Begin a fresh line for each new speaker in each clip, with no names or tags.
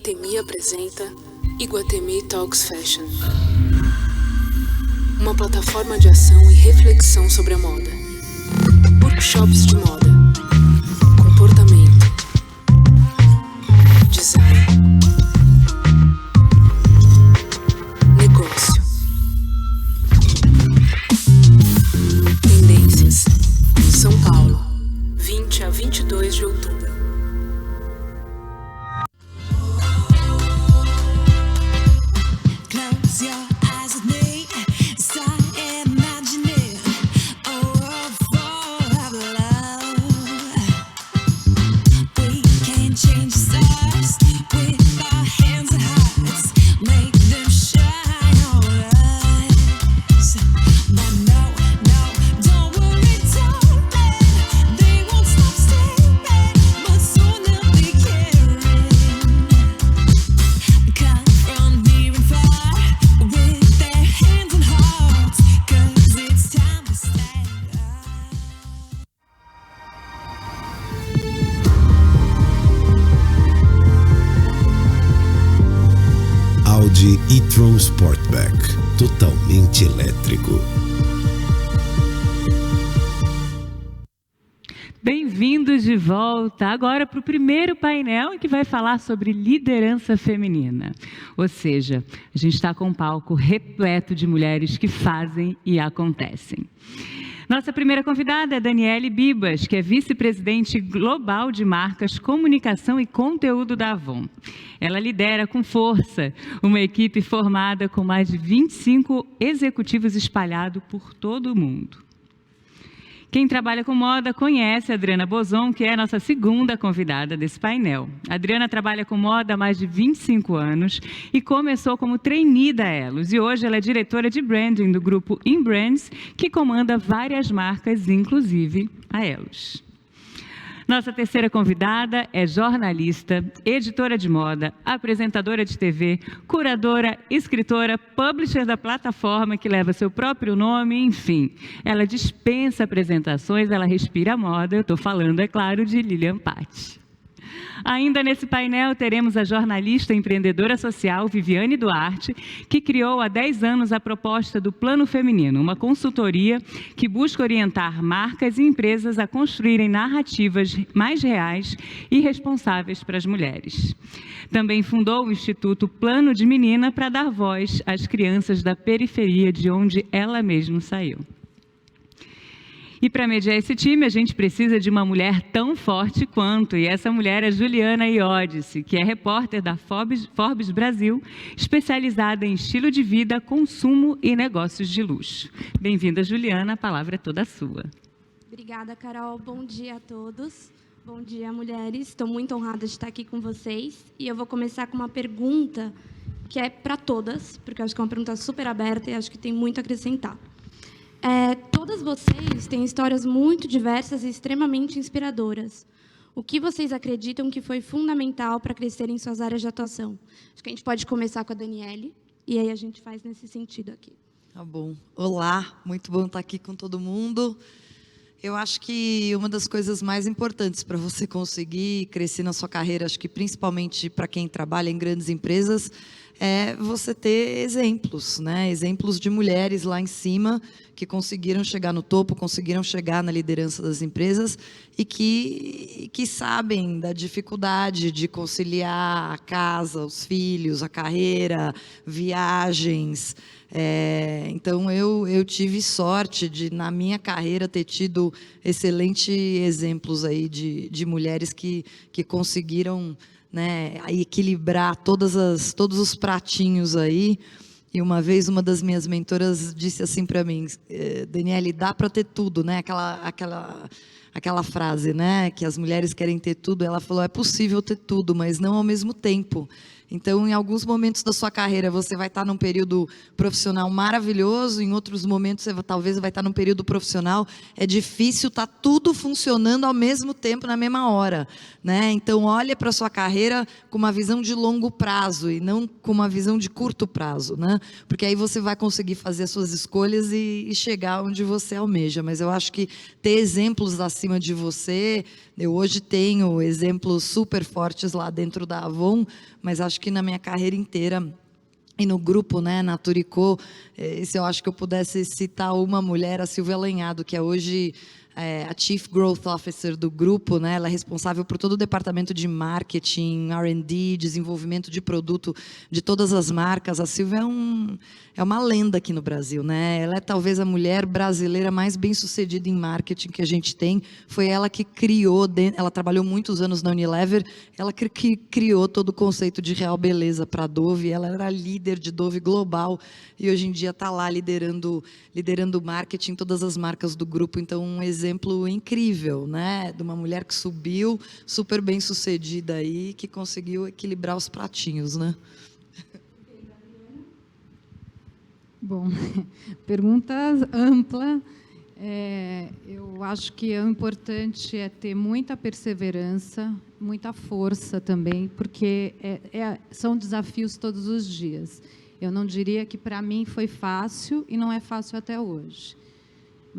Iguatemi apresenta Iguatemi Talks Fashion, uma plataforma de ação e reflexão sobre a moda. Workshops de moda, comportamento, design, negócio, tendências. São Paulo, 20 a 22 de outubro.
Audi e-tron Sportback, totalmente elétrico.
Bem-vindos de volta agora para o primeiro painel que vai falar sobre liderança feminina. Ou seja, a gente está com um palco repleto de mulheres que fazem e acontecem. Nossa primeira convidada é Daniele Bibas, que é vice-presidente global de marcas, comunicação e conteúdo da Avon. Ela lidera com força uma equipe formada com mais de 25 executivos espalhados por todo o mundo. Quem trabalha com moda conhece a Adriana Bozon, que é a nossa segunda convidada desse painel. A Adriana trabalha com moda há mais de 25 anos e começou como trainee da Elos. E hoje ela é diretora de branding do grupo InBrands, que comanda várias marcas, inclusive a Elos. Nossa terceira convidada é jornalista, editora de moda, apresentadora de TV, curadora, escritora, publisher da plataforma que leva seu próprio nome, enfim. Ela dispensa apresentações, ela respira moda. Eu estou falando, é claro, de Lilian Patti. Ainda nesse painel teremos a jornalista e empreendedora social Viviane Duarte, que criou há 10 anos a proposta do Plano Feminino, uma consultoria que busca orientar marcas e empresas a construírem narrativas mais reais e responsáveis para as mulheres. Também fundou o Instituto Plano de Menina para dar voz às crianças da periferia de onde ela mesma saiu. E para mediar esse time, a gente precisa de uma mulher tão forte quanto, e essa mulher é Juliana Iodice, que é repórter da Forbes Brasil, especializada em estilo de vida, consumo e negócios de luxo. Bem-vinda, Juliana, a palavra é toda sua.
Obrigada, Carol. Bom dia a todos. Bom dia, mulheres. Estou muito honrada de estar aqui com vocês. E eu vou começar com uma pergunta que é para todas, porque eu acho que é uma pergunta super aberta e acho que tem muito a acrescentar. Todas vocês têm histórias muito diversas e extremamente inspiradoras. O que vocês acreditam que foi fundamental para crescer em suas áreas de atuação? Acho que a gente pode começar com a Daniele, e aí a gente faz nesse sentido aqui.
Tá bom. Olá, muito bom estar aqui com todo mundo. Eu acho que uma das coisas mais importantes para você conseguir crescer na sua carreira, acho que principalmente para quem trabalha em grandes empresas, é você ter exemplos, né? Exemplos de mulheres lá em cima que conseguiram chegar no topo, conseguiram chegar na liderança das empresas e que sabem da dificuldade de conciliar a casa, os filhos, a carreira, viagens. Então, eu tive sorte de, na minha carreira, ter tido excelentes exemplos aí de mulheres que conseguiram, né, equilibrar todos os pratinhos aí. E uma vez uma das minhas mentoras disse assim para mim: Daniele, dá para ter tudo, né? Aquela frase, né? Que as mulheres querem ter tudo. Ela falou: é possível ter tudo, mas não ao mesmo tempo. Então, em alguns momentos da sua carreira, você vai estar num período profissional maravilhoso, em outros momentos, você talvez vai estar num período profissional. É difícil estar tudo funcionando ao mesmo tempo, na mesma hora, né? Então, olha para a sua carreira com uma visão de longo prazo e não com uma visão de curto prazo, né? Porque aí você vai conseguir fazer as suas escolhas e chegar onde você almeja. Mas eu acho que ter exemplos acima cima de você. Eu hoje tenho exemplos super fortes lá dentro da Avon, mas acho que na minha carreira inteira e no grupo, né, na Turicô, se eu acho que eu pudesse citar uma mulher, a Silvia Lanhado, que é hoje a Chief Growth Officer do grupo, né? Ela é responsável por todo o departamento de marketing, R&D, desenvolvimento de produto de todas as marcas. A Silvia é uma lenda aqui no Brasil, né? Ela é talvez a mulher brasileira mais bem-sucedida em marketing que a gente tem. Foi ela que criou, ela trabalhou muitos anos na Unilever, ela que criou todo o conceito de real beleza para a Dove. Ela era líder de Dove global e hoje em dia está lá liderando o marketing, todas as marcas do grupo. Então, um exemplo incrível, né? De uma mulher que subiu, super bem sucedida aí, que conseguiu equilibrar os pratinhos, né?
Bom, pergunta ampla. Eu acho que o importante é ter muita perseverança, muita força também, porque são desafios todos os dias. Eu não diria que para mim foi fácil e não é fácil até hoje.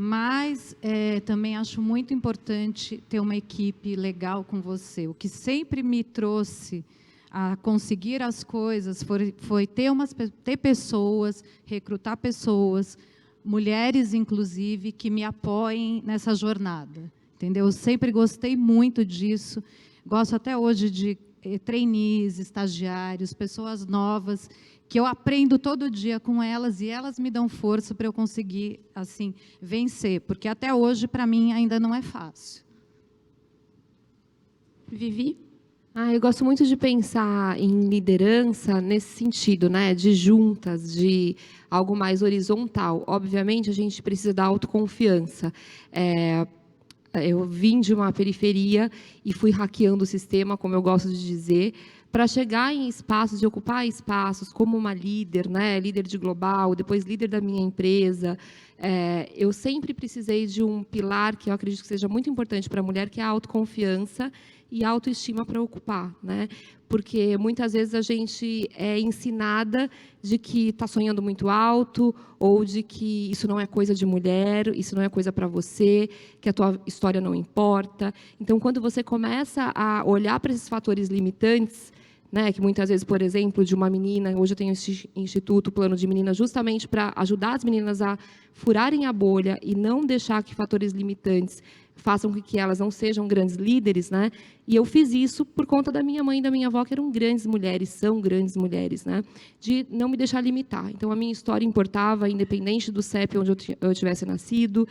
Mas também acho muito importante ter uma equipe legal com você. O que sempre me trouxe a conseguir as coisas foi ter pessoas, recrutar pessoas, mulheres inclusive, que me apoiem nessa jornada. Entendeu? Eu sempre gostei muito disso. Gosto até hoje de trainees, estagiários, pessoas novas, que eu aprendo todo dia com elas e elas me dão força para eu conseguir assim vencer, porque até hoje para mim ainda não é fácil.
Vivi?
Eu gosto muito de pensar em liderança nesse sentido, né, de juntas, de algo mais horizontal. Obviamente, a gente precisa da autoconfiança. Eu vim de uma periferia e fui hackeando o sistema, como eu gosto de dizer, para chegar em espaços, de ocupar espaços como uma líder, né, líder de global, depois líder da minha empresa. Eu sempre precisei de um pilar que eu acredito que seja muito importante para a mulher, que é a autoconfiança e a autoestima para ocupar, né? Porque muitas vezes a gente é ensinada de que está sonhando muito alto, ou de que isso não é coisa de mulher, isso não é coisa para você, que a tua história não importa. Então, quando você começa a olhar para esses fatores limitantes, né, que muitas vezes, por exemplo, de uma menina, hoje eu tenho esse instituto, Plano de Menina, justamente para ajudar as meninas a furarem a bolha e não deixar que fatores limitantes façam com que elas não sejam grandes líderes, né? E eu fiz isso por conta da minha mãe e da minha avó, que eram grandes mulheres, são grandes mulheres, né? De não me deixar limitar. Então, a minha história importava, independente do CEP onde eu tivesse nascido,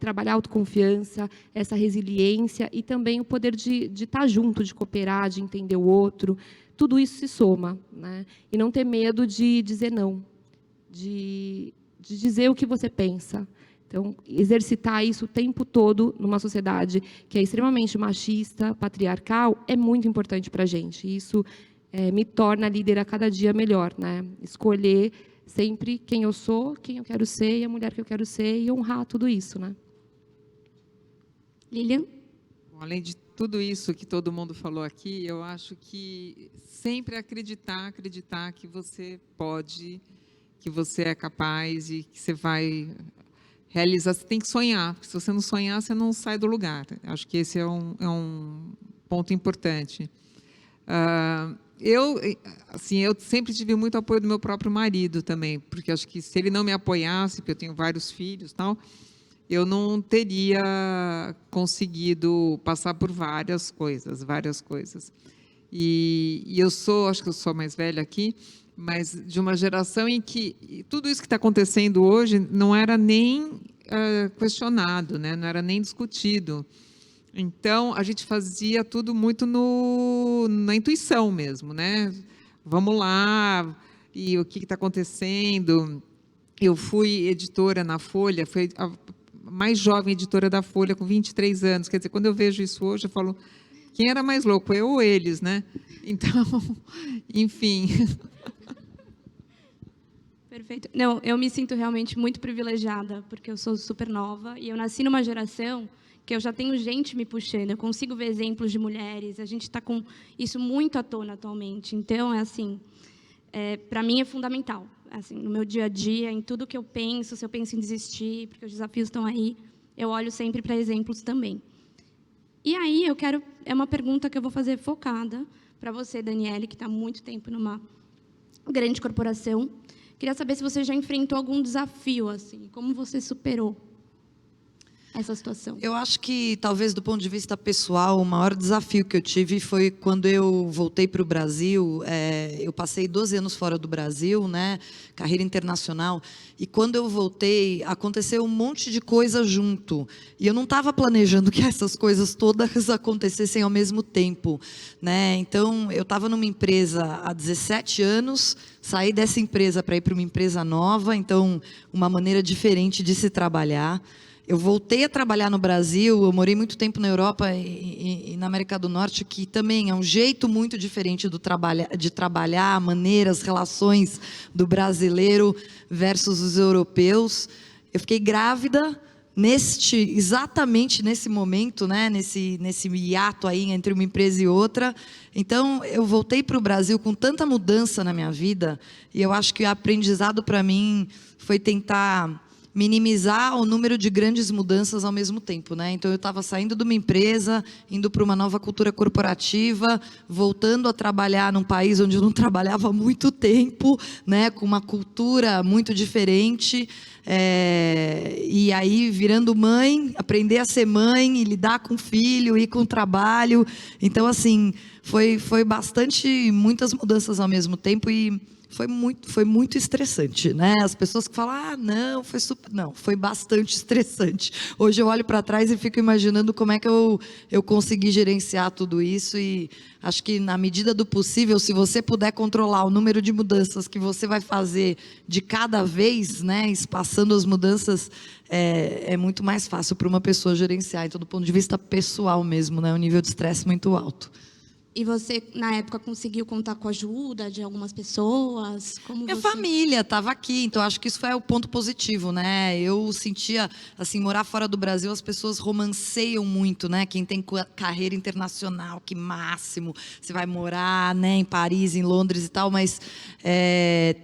trabalhar a autoconfiança, essa resiliência e também o poder de estar junto, de cooperar, de entender o outro. Tudo isso se soma, né? E não ter medo de dizer não, de dizer o que você pensa. Então, exercitar isso o tempo todo numa sociedade que é extremamente machista, patriarcal, é muito importante para a gente. E isso me torna líder a cada dia melhor, né? Escolher sempre quem eu sou, quem eu quero ser e a mulher que eu quero ser e honrar tudo isso, né?
Lilian?
Bom, além de tudo isso que todo mundo falou aqui, eu acho que sempre acreditar que você pode, que você é capaz e que você vai realizar. Você tem que sonhar, porque se você não sonhar, você não sai do lugar. Acho que esse é um ponto importante. Eu sempre tive muito apoio do meu próprio marido também, porque acho que se ele não me apoiasse, porque eu tenho vários filhos, tal, eu não teria conseguido passar por várias coisas. E eu acho que eu sou mais velha aqui, mas de uma geração em que tudo isso que está acontecendo hoje não era nem questionado, né? Não era nem discutido. Então, a gente fazia tudo muito na intuição mesmo, né? Vamos lá, e o que está acontecendo? Eu fui editora na Folha, fui a mais jovem editora da Folha, com 23 anos. Quer dizer, quando eu vejo isso hoje, eu falo, quem era mais louco, eu ou eles, né? Então, enfim...
Perfeito. Não, eu me sinto realmente muito privilegiada, porque eu sou super nova e eu nasci numa geração que eu já tenho gente me puxando, eu consigo ver exemplos de mulheres, a gente está com isso muito à tona atualmente. Então, para mim é fundamental, assim, no meu dia a dia, em tudo que eu penso, se eu penso em desistir, porque os desafios estão aí, eu olho sempre para exemplos também. E aí, é uma pergunta que eu vou fazer focada para você, Daniele, que está há muito tempo numa grande corporação. Queria saber se você já enfrentou algum desafio, assim, como você superou essa situação.
Eu acho que, talvez, do ponto de vista pessoal, o maior desafio que eu tive foi quando eu voltei para o Brasil. Eu passei 12 anos fora do Brasil, né, carreira internacional, e quando eu voltei, aconteceu um monte de coisa junto. E eu não estava planejando que essas coisas todas acontecessem ao mesmo tempo, né? Então, eu estava numa empresa há 17 anos, saí dessa empresa para ir para uma empresa nova, então, uma maneira diferente de se trabalhar. Eu voltei a trabalhar no Brasil, eu morei muito tempo na Europa e na América do Norte, que também é um jeito muito diferente de trabalhar, maneiras, relações do brasileiro versus os europeus. Eu fiquei grávida exatamente nesse momento, né, nesse hiato aí entre uma empresa e outra. Então, eu voltei para o Brasil com tanta mudança na minha vida, e eu acho que o aprendizado para mim foi tentar minimizar o número de grandes mudanças ao mesmo tempo, né? Então, eu estava saindo de uma empresa, indo para uma nova cultura corporativa, voltando a trabalhar num país onde eu não trabalhava há muito tempo, né? Com uma cultura muito diferente, e aí virando mãe, aprender a ser mãe, e lidar com filho, e com trabalho. Então, assim, foi muitas mudanças ao mesmo tempo, e foi muito estressante, né? As pessoas que falam, não, foi super... Não, foi bastante estressante. Hoje eu olho para trás e fico imaginando como é que eu consegui gerenciar tudo isso, e acho que, na medida do possível, se você puder controlar o número de mudanças que você vai fazer de cada vez, né, espaçando as mudanças, é muito mais fácil para uma pessoa gerenciar, então, do ponto de vista pessoal mesmo, né, um nível de estresse muito alto.
E você, na época, conseguiu contar com a ajuda de algumas pessoas?
Minha família estava aqui, então acho que isso foi o ponto positivo, né? Eu sentia, assim, morar fora do Brasil, as pessoas romanceiam muito, né? Quem tem carreira internacional, que máximo, você vai morar, né, em Paris, em Londres e tal, mas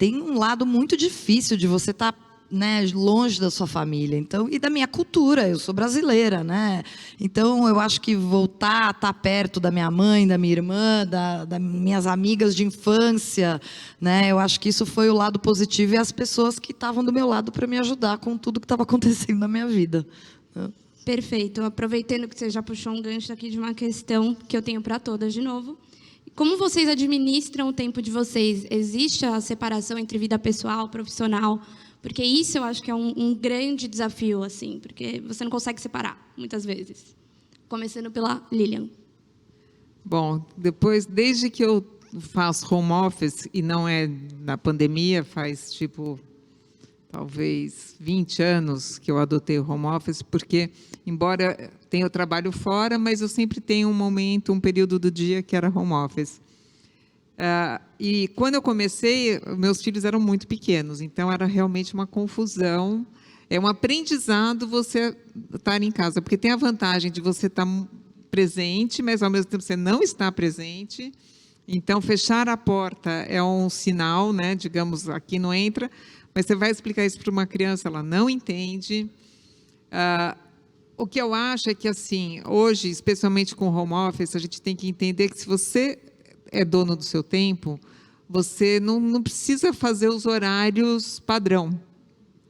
tem um lado muito difícil de você estar, né, longe da sua família, então, e da minha cultura. Eu sou brasileira, né? Então, eu acho que voltar a estar perto da minha mãe, da minha irmã, das minhas amigas de infância, né? Eu acho que isso foi o lado positivo, e as pessoas que estavam do meu lado para me ajudar com tudo que estava acontecendo na minha vida.
Perfeito. Aproveitando que você já puxou um gancho aqui de uma questão que eu tenho para todas de novo. Como vocês administram o tempo de vocês? Existe a separação entre vida pessoal e profissional? Porque isso eu acho que é um grande desafio, assim, porque você não consegue separar, muitas vezes. Começando pela Lilian.
Bom, desde que eu faço home office, e não é na pandemia, faz talvez 20 anos que eu adotei o home office, porque, embora tenha o trabalho fora, mas eu sempre tenho um período do dia que era home office. E quando eu comecei, meus filhos eram muito pequenos, então era realmente uma confusão. É um aprendizado você estar em casa, porque tem a vantagem de você estar presente, mas ao mesmo tempo você não está presente. Então, fechar a porta é um sinal, né? Digamos, aqui não entra, mas você vai explicar isso para uma criança, ela não entende. O que eu acho é que, assim, hoje, especialmente com home office, a gente tem que entender que, se você é dono do seu tempo, você não precisa fazer os horários padrão.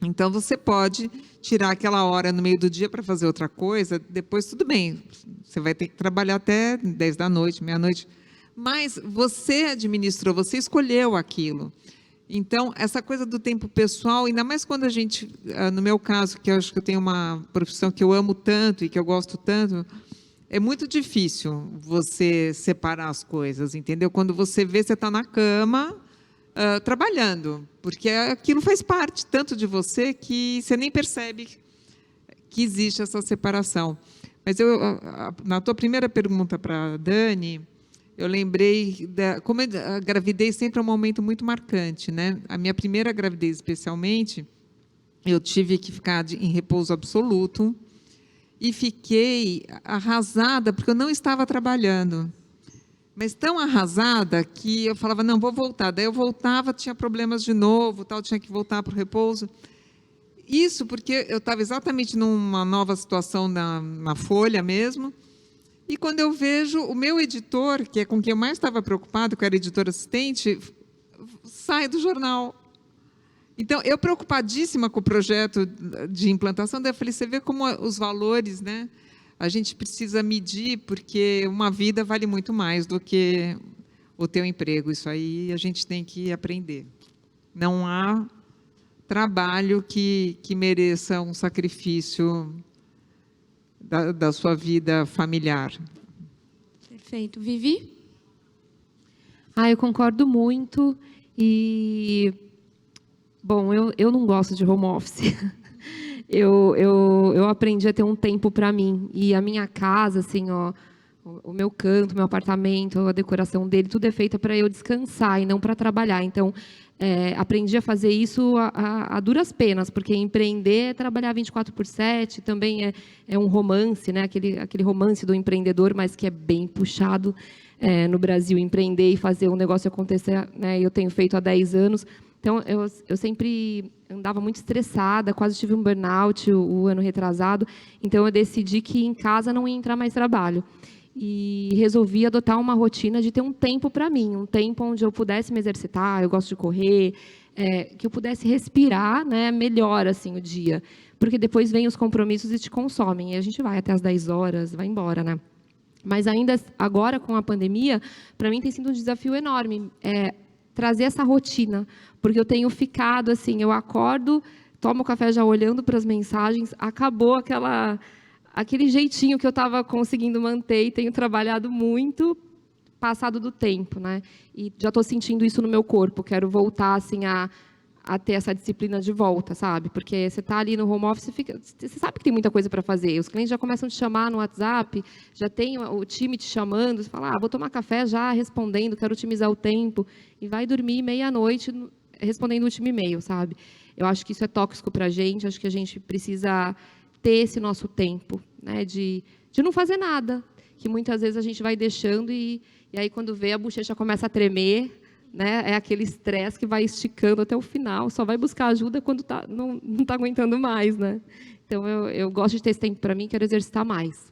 Então, você pode tirar aquela hora no meio do dia para fazer outra coisa, depois tudo bem, você vai ter que trabalhar até 10 da noite, meia-noite, mas você administrou, você escolheu aquilo. Então, essa coisa do tempo pessoal, ainda mais quando a gente, no meu caso, que eu acho que eu tenho uma profissão que eu amo tanto e que eu gosto tanto, é muito difícil você separar as coisas, entendeu? Quando você vê, você está na cama, trabalhando, porque aquilo faz parte tanto de você que você nem percebe que existe essa separação. Mas na tua primeira pergunta para a Dani, eu lembrei, como a gravidez sempre é um momento muito marcante, né? A minha primeira gravidez, especialmente, eu tive que ficar em repouso absoluto, e fiquei arrasada, porque eu não estava trabalhando. Mas tão arrasada que eu falava, não, vou voltar. Daí eu voltava, tinha problemas de novo, tinha que voltar para o repouso. isso porque eu estava exatamente numa nova situação na Folha mesmo, e quando eu vejo o meu editor, que é com quem eu mais estava preocupado, que era editor assistente, sai do jornal. Então, eu preocupadíssima com o projeto de implantação, daí eu falei, você vê como os valores, né? A gente precisa medir, porque uma vida vale muito mais do que o teu emprego. Isso aí a gente tem que aprender. Não há trabalho que mereça um sacrifício da sua vida familiar.
Perfeito. Vivi?
Eu concordo muito. E, bom, eu não gosto de home office. Eu aprendi a ter um tempo para mim. E a minha casa, assim, ó, o meu canto, o meu apartamento, a decoração dele, tudo é feito para eu descansar e não para trabalhar. Então, aprendi a fazer isso a duras penas, porque empreender é trabalhar 24/7, também é um romance, né? Aquele romance do empreendedor, mas que é bem puxado no Brasil, empreender e fazer um negócio acontecer, né? Eu tenho feito há 10 anos. Então, eu sempre andava muito estressada, quase tive um burnout o ano retrasado. Então, eu decidi que em casa não ia entrar mais trabalho. E resolvi adotar uma rotina de ter um tempo para mim, um tempo onde eu pudesse me exercitar, eu gosto de correr, que eu pudesse respirar, né, melhor assim, o dia. Porque depois vem os compromissos e te consomem. E a gente vai até as 10 horas, vai embora, né? Mas ainda agora, com a pandemia, para mim tem sido um desafio enorme trazer essa rotina. Porque eu tenho ficado assim, eu acordo, tomo café já olhando para as mensagens, acabou aquele jeitinho que eu estava conseguindo manter e tenho trabalhado muito, passado do tempo, né? E já estou sentindo isso no meu corpo, quero voltar assim a ter essa disciplina de volta, sabe? Porque você está ali no home office, você sabe que tem muita coisa para fazer, os clientes já começam a te chamar no WhatsApp, já tem o time te chamando, você fala, vou tomar café já respondendo, quero otimizar o tempo, e vai dormir meia-noite respondendo o último e-mail, sabe? Eu acho que isso é tóxico para a gente, acho que a gente precisa ter esse nosso tempo, né, de não fazer nada, que muitas vezes a gente vai deixando e aí quando vê a bochecha começa a tremer, né, é aquele estresse que vai esticando até o final, só vai buscar ajuda quando não está aguentando mais, né? Então eu gosto de ter esse tempo para mim, quero exercitar mais.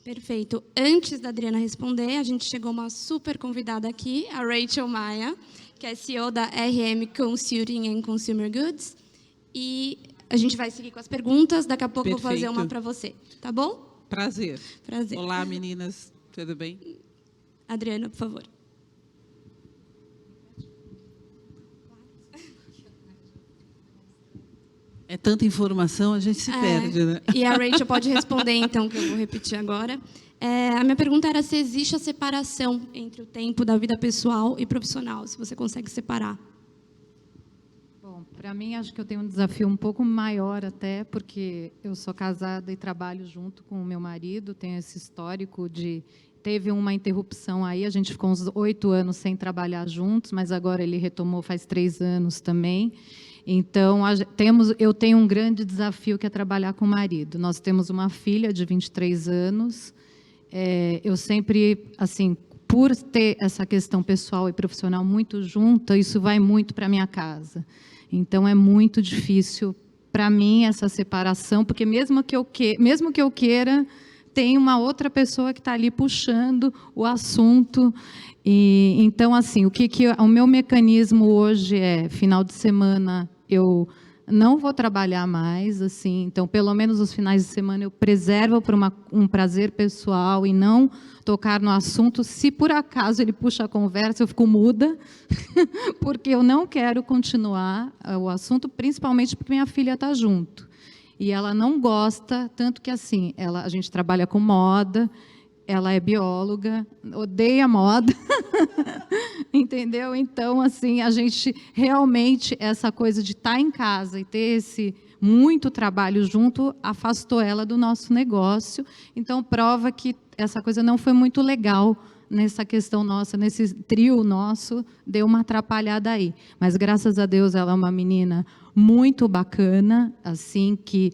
Perfeito. Antes da Adriana responder, a gente chegou uma super convidada aqui, a Rachel Maia, que é CEO da RM Consulting and Consumer Goods, e a gente vai seguir com as perguntas. Daqui a pouco eu vou fazer uma para você. Tá bom?
Prazer.
Prazer.
Olá, meninas. Tudo bem?
Adriana, por favor.
É tanta informação, a gente se perde, né?
E a Rachel pode responder, então, que eu vou repetir agora. A minha pergunta era se existe a separação entre o tempo da vida pessoal e profissional, se você consegue separar.
Para mim, acho que eu tenho um desafio um pouco maior até, porque eu sou casada e trabalho junto com o meu marido, tenho esse histórico de... Teve uma interrupção aí, a gente ficou uns 8 anos sem trabalhar juntos, mas agora ele retomou faz 3 anos também. Então, eu tenho um grande desafio que é trabalhar com o marido. Nós temos uma filha de 23 anos. Eu sempre, assim, por ter essa questão pessoal e profissional muito junta, isso vai muito para a minha casa. Então, é muito difícil para mim essa separação, porque mesmo que eu queira, tem uma outra pessoa que está ali puxando o assunto. E, então, assim, o meu mecanismo hoje é, final de semana, eu não vou trabalhar mais, assim, então, pelo menos os finais de semana eu preservo para um prazer pessoal e não tocar no assunto. Se por acaso ele puxa a conversa, eu fico muda, porque eu não quero continuar o assunto, principalmente porque minha filha está junto. E ela não gosta, tanto que assim, a gente trabalha com moda, ela é bióloga, odeia moda, entendeu? Então, assim, a gente realmente, essa coisa de estar em casa e ter esse muito trabalho junto, afastou ela do nosso negócio. Então, prova que essa coisa não foi muito legal nessa questão nossa, nesse trio nosso, deu uma atrapalhada aí. Mas, graças a Deus, ela é uma menina muito bacana, assim, que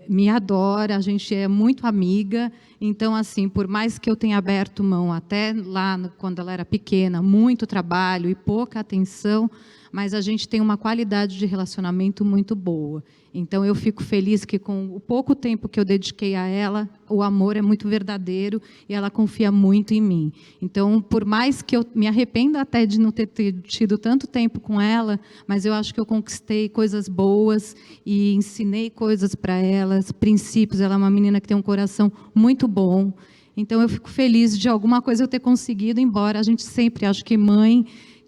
me adora, a gente é muito amiga. Então, assim, por mais que eu tenha aberto mão até lá, quando ela era pequena, muito trabalho e pouca atenção, mas a gente tem uma qualidade de relacionamento muito boa. Então, eu fico feliz que, com o pouco tempo que eu dediquei a ela, o amor é muito verdadeiro e ela confia muito em mim. Então, por mais que eu me arrependa até de não ter tido tanto tempo com ela, mas eu acho que eu conquistei coisas boas e ensinei coisas para ela, princípios. Ela é uma menina que tem um coração muito bom. Então, eu fico feliz de alguma coisa eu ter conseguido, embora a gente sempre acho que mãe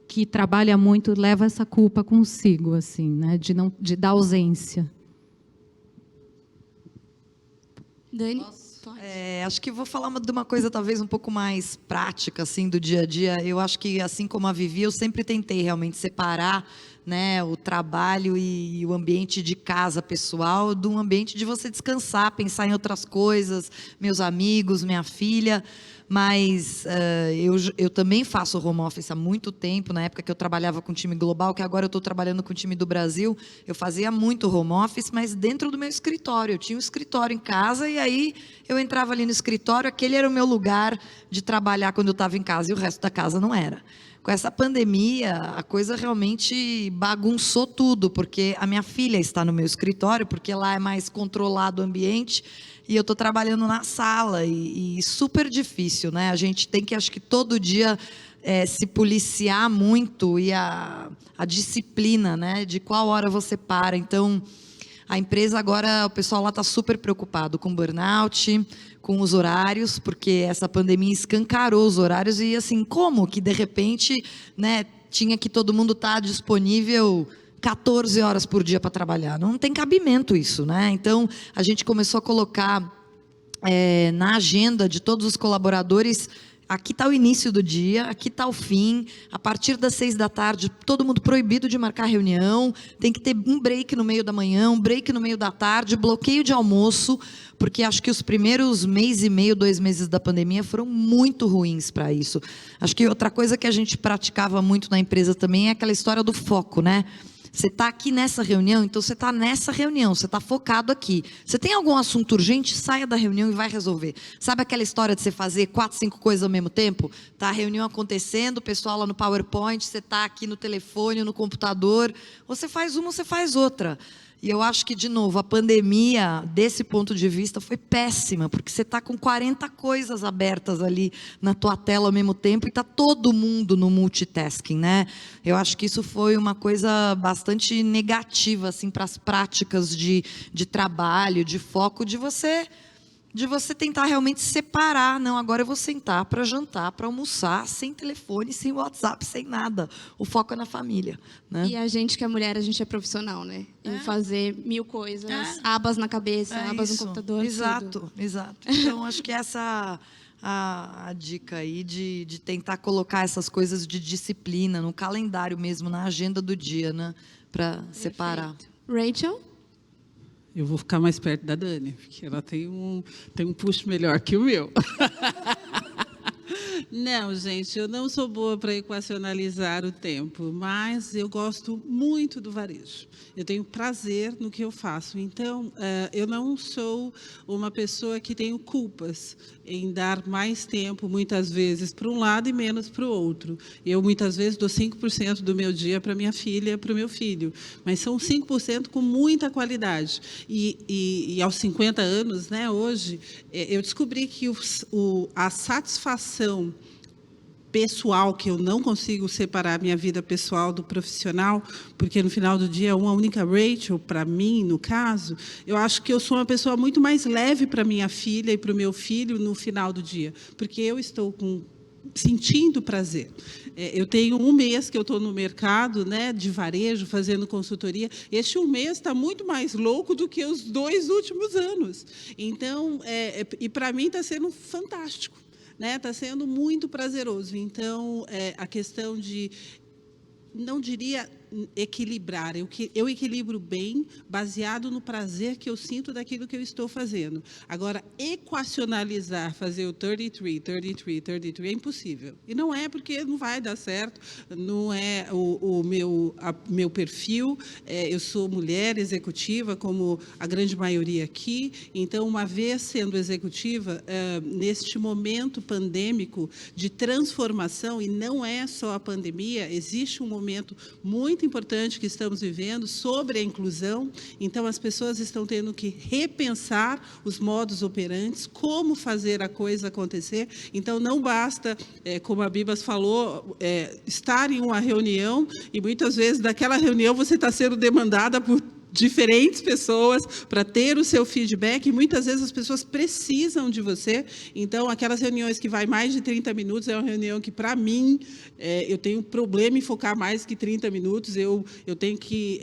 que trabalha muito leva essa culpa consigo, assim, né, da ausência.
Dani?
Acho que vou falar de uma coisa talvez um pouco mais prática, assim, do dia a dia. Eu acho que, assim como a Vivi, eu sempre tentei realmente separar, né, o trabalho e o ambiente de casa pessoal do ambiente de você descansar, pensar em outras coisas, meus amigos, minha filha. Mas eu também faço home office há muito tempo. Na época que eu trabalhava com o time global, que agora eu estou trabalhando com o time do Brasil, eu fazia muito home office, mas dentro do meu escritório. Eu tinha um escritório em casa e aí eu entrava ali no escritório, aquele era o meu lugar de trabalhar quando eu estava em casa e o resto da casa não era. Com essa pandemia, a coisa realmente bagunçou tudo, porque a minha filha está no meu escritório, porque lá é mais controlado o ambiente, e eu estou trabalhando na sala, e super difícil, né? A gente tem que, acho que todo dia, se policiar muito, e a disciplina, né? De qual hora você para. Então, a empresa agora, o pessoal lá está super preocupado com burnout, com os horários, porque essa pandemia escancarou os horários e, assim, como que, de repente, né, tinha que todo mundo estar disponível 14 horas por dia para trabalhar. Não tem cabimento isso, né? Então, a gente começou a colocar na agenda de todos os colaboradores: aqui está o início do dia, aqui está o fim, a partir das 6 da tarde, todo mundo proibido de marcar reunião, tem que ter um break no meio da manhã, um break no meio da tarde, bloqueio de almoço, porque acho que os primeiros mês e meio, 2 meses da pandemia foram muito ruins para isso. Acho que outra coisa que a gente praticava muito na empresa também é aquela história do foco, né? Você está aqui nessa reunião, então você está nessa reunião, você está focado aqui. Você tem algum assunto urgente, saia da reunião e vai resolver. Sabe aquela história de você fazer 4, 5 coisas ao mesmo tempo? Está a reunião acontecendo, o pessoal lá no PowerPoint, você está aqui no telefone, no computador. Você faz uma, você faz outra. E eu acho que, de novo, a pandemia, desse ponto de vista, foi péssima, porque você está com 40 coisas abertas ali na tua tela ao mesmo tempo e está todo mundo no multitasking, né? Eu acho que isso foi uma coisa bastante negativa, assim, para as práticas de trabalho, de foco, de você tentar realmente separar. Não, agora eu vou sentar para jantar, para almoçar, sem telefone, sem WhatsApp, sem nada. O foco é na família, né?
E a gente que é mulher, a gente é profissional, né? Em fazer 1000 coisas, abas na cabeça, abas
isso.
no computador.
Exato. Então, acho que essa a dica aí de tentar colocar essas coisas de disciplina no calendário mesmo, na agenda do dia, né? Para separar.
Rachel?
Eu vou ficar mais perto da Dani, porque ela tem um push melhor que o meu. Não, gente, eu não sou boa para equacionalizar o tempo, mas eu gosto muito do varejo. Eu tenho prazer no que eu faço. Então, eu não sou uma pessoa que tenho culpas em dar mais tempo, muitas vezes, para um lado e menos para o outro. Eu, muitas vezes, dou 5% do meu dia para minha filha, para o meu filho. Mas são 5% com muita qualidade. E aos 50 anos, né, hoje, eu descobri que a satisfação pessoal, que eu não consigo separar minha vida pessoal do profissional, porque no final do dia é uma única Rachel, para mim, no caso, eu acho que eu sou uma pessoa muito mais leve para minha filha e para o meu filho no final do dia, porque eu estou sentindo prazer. Eu tenho 1 mês que eu estou no mercado, né, de varejo, fazendo consultoria. Este 1 mês está muito mais louco do que os 2 últimos anos. Então, e para mim está sendo fantástico. Está sendo muito prazeroso. Então, a questão de, não diria equilibrar, eu equilibro bem, baseado no prazer que eu sinto daquilo que eu estou fazendo. Agora, equacionalizar, fazer o 33 é impossível. E não é porque não vai dar certo, não é o meu perfil. Eu sou mulher executiva, como a grande maioria aqui. Então, uma vez sendo executiva, neste momento pandêmico de transformação, e não é só a pandemia, existe um momento muito muito importante que estamos vivendo sobre a inclusão. Então, as pessoas estão tendo que repensar os modus operantes, como fazer a coisa acontecer. Então, não basta, como a Bibas falou, estar em uma reunião e muitas vezes daquela reunião você está sendo demandada por diferentes pessoas para ter o seu feedback, e muitas vezes as pessoas precisam de você. Então, aquelas reuniões que vai mais de 30 minutos, é uma reunião que, para mim, eu tenho problema em focar mais que 30 minutos, eu tenho que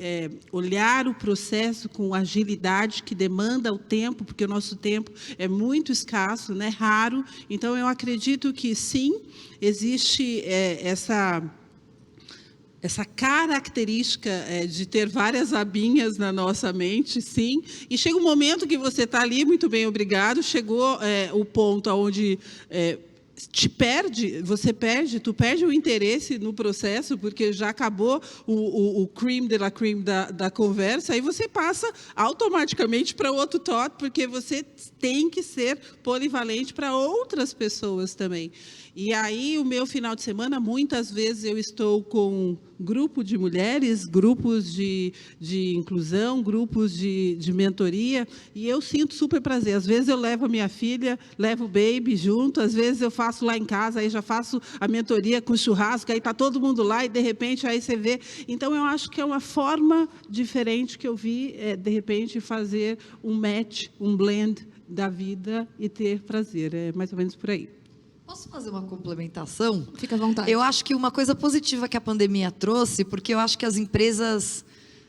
olhar o processo com agilidade, que demanda o tempo, porque o nosso tempo é muito escasso, né, raro. Então, eu acredito que, sim, existe essa característica de ter várias abinhas na nossa mente, sim, e chega um momento que você está ali, muito bem, obrigado, chegou o ponto onde tu perde o interesse no processo, porque já acabou o creme de la creme da conversa, aí você passa automaticamente para outro thought, porque você tem que ser polivalente para outras pessoas também. E aí, o meu final de semana, muitas vezes eu estou com grupo de mulheres, grupos de inclusão, grupos de mentoria, e eu sinto super prazer. Às vezes eu levo a minha filha, levo o baby junto, às vezes eu faço lá em casa, aí já faço a mentoria com churrasco, aí está todo mundo lá e, de repente, aí você vê. Então, eu acho que é uma forma diferente que eu vi, de repente, fazer um match, um blend da vida e ter prazer. É mais ou menos por aí.
Posso fazer uma complementação?
Fica à vontade.
Eu acho que uma coisa positiva que a pandemia trouxe, porque eu acho que as empresas,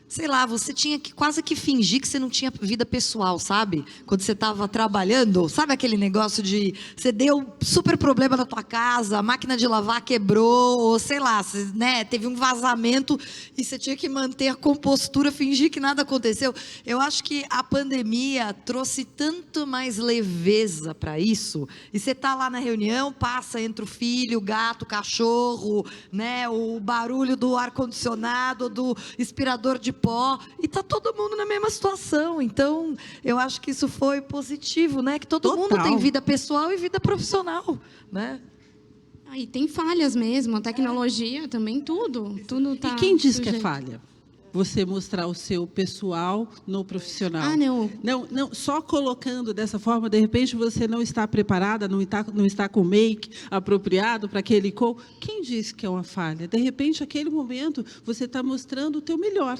sei lá, você tinha que quase que fingir que você não tinha vida pessoal, sabe? Quando você estava trabalhando, sabe aquele negócio de você deu super problema na tua casa, a máquina de lavar quebrou, ou sei lá, você, né, teve um vazamento e você tinha que manter a compostura, fingir que nada aconteceu. Eu acho que a pandemia trouxe tanto mais leveza para isso. E você tá lá na reunião, passa entre o filho, o gato, o cachorro, né, o barulho do ar-condicionado, do aspirador de pó, e tá todo mundo na mesma situação. Então, eu acho que isso foi positivo, né? Que todo mundo tem vida pessoal e vida profissional, né?
E tem falhas mesmo, a tecnologia também, tudo tá.
E quem diz que é falha? Você mostrar o seu pessoal no profissional.
Ah, não.
Não, só colocando dessa forma, de repente você não está preparada, não está com make apropriado para aquele call. Quem disse que é uma falha? De repente, aquele momento, você está mostrando o teu melhor.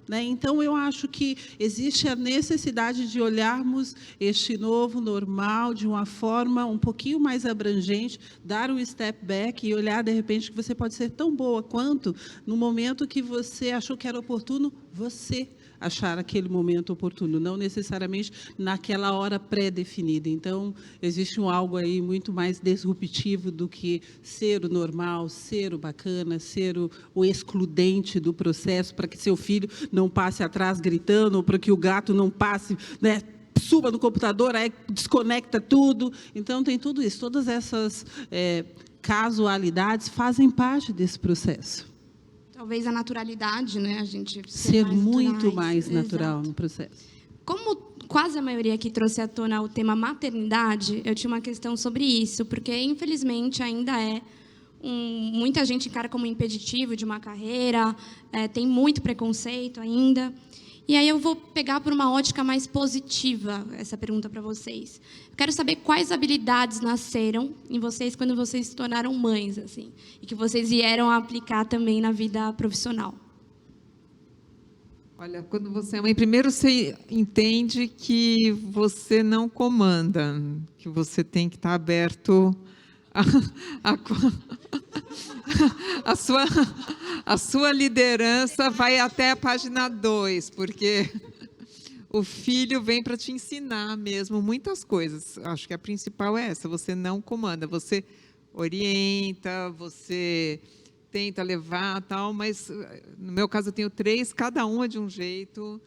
Né? Então, eu acho que existe a necessidade de olharmos este novo normal de uma forma um pouquinho mais abrangente, dar um step back e olhar, de repente, que você pode ser tão boa quanto no momento que você achou que era oportuno, você achar aquele momento oportuno, não necessariamente naquela hora pré-definida. Então, existe algo aí muito mais disruptivo do que ser o normal, ser o bacana, ser o excludente do processo, para que seu filho não passe atrás gritando, ou para que o gato não passe, né, suba no computador, aí desconecta tudo. Então, tem tudo isso. Todas essas casualidades fazem parte desse processo.
Talvez a naturalidade, né? A gente
ser muito mais natural no processo.
Como quase a maioria aqui trouxe à tona o tema maternidade, eu tinha uma questão sobre isso, porque, infelizmente, ainda muita gente encara como impeditivo de uma carreira, tem muito preconceito ainda. E aí eu vou pegar por uma ótica mais positiva essa pergunta para vocês. Eu quero saber quais habilidades nasceram em vocês quando vocês se tornaram mães, assim, e que vocês vieram a aplicar também na vida profissional.
Olha, quando você é mãe, primeiro você entende que você não comanda, que você tem que estar aberto a sua liderança vai até a página 2, porque o filho vem para te ensinar mesmo muitas coisas. Acho que a principal é essa, você não comanda, você orienta, você tenta levar, tal, mas no meu caso eu tenho 3, cada uma de um jeito.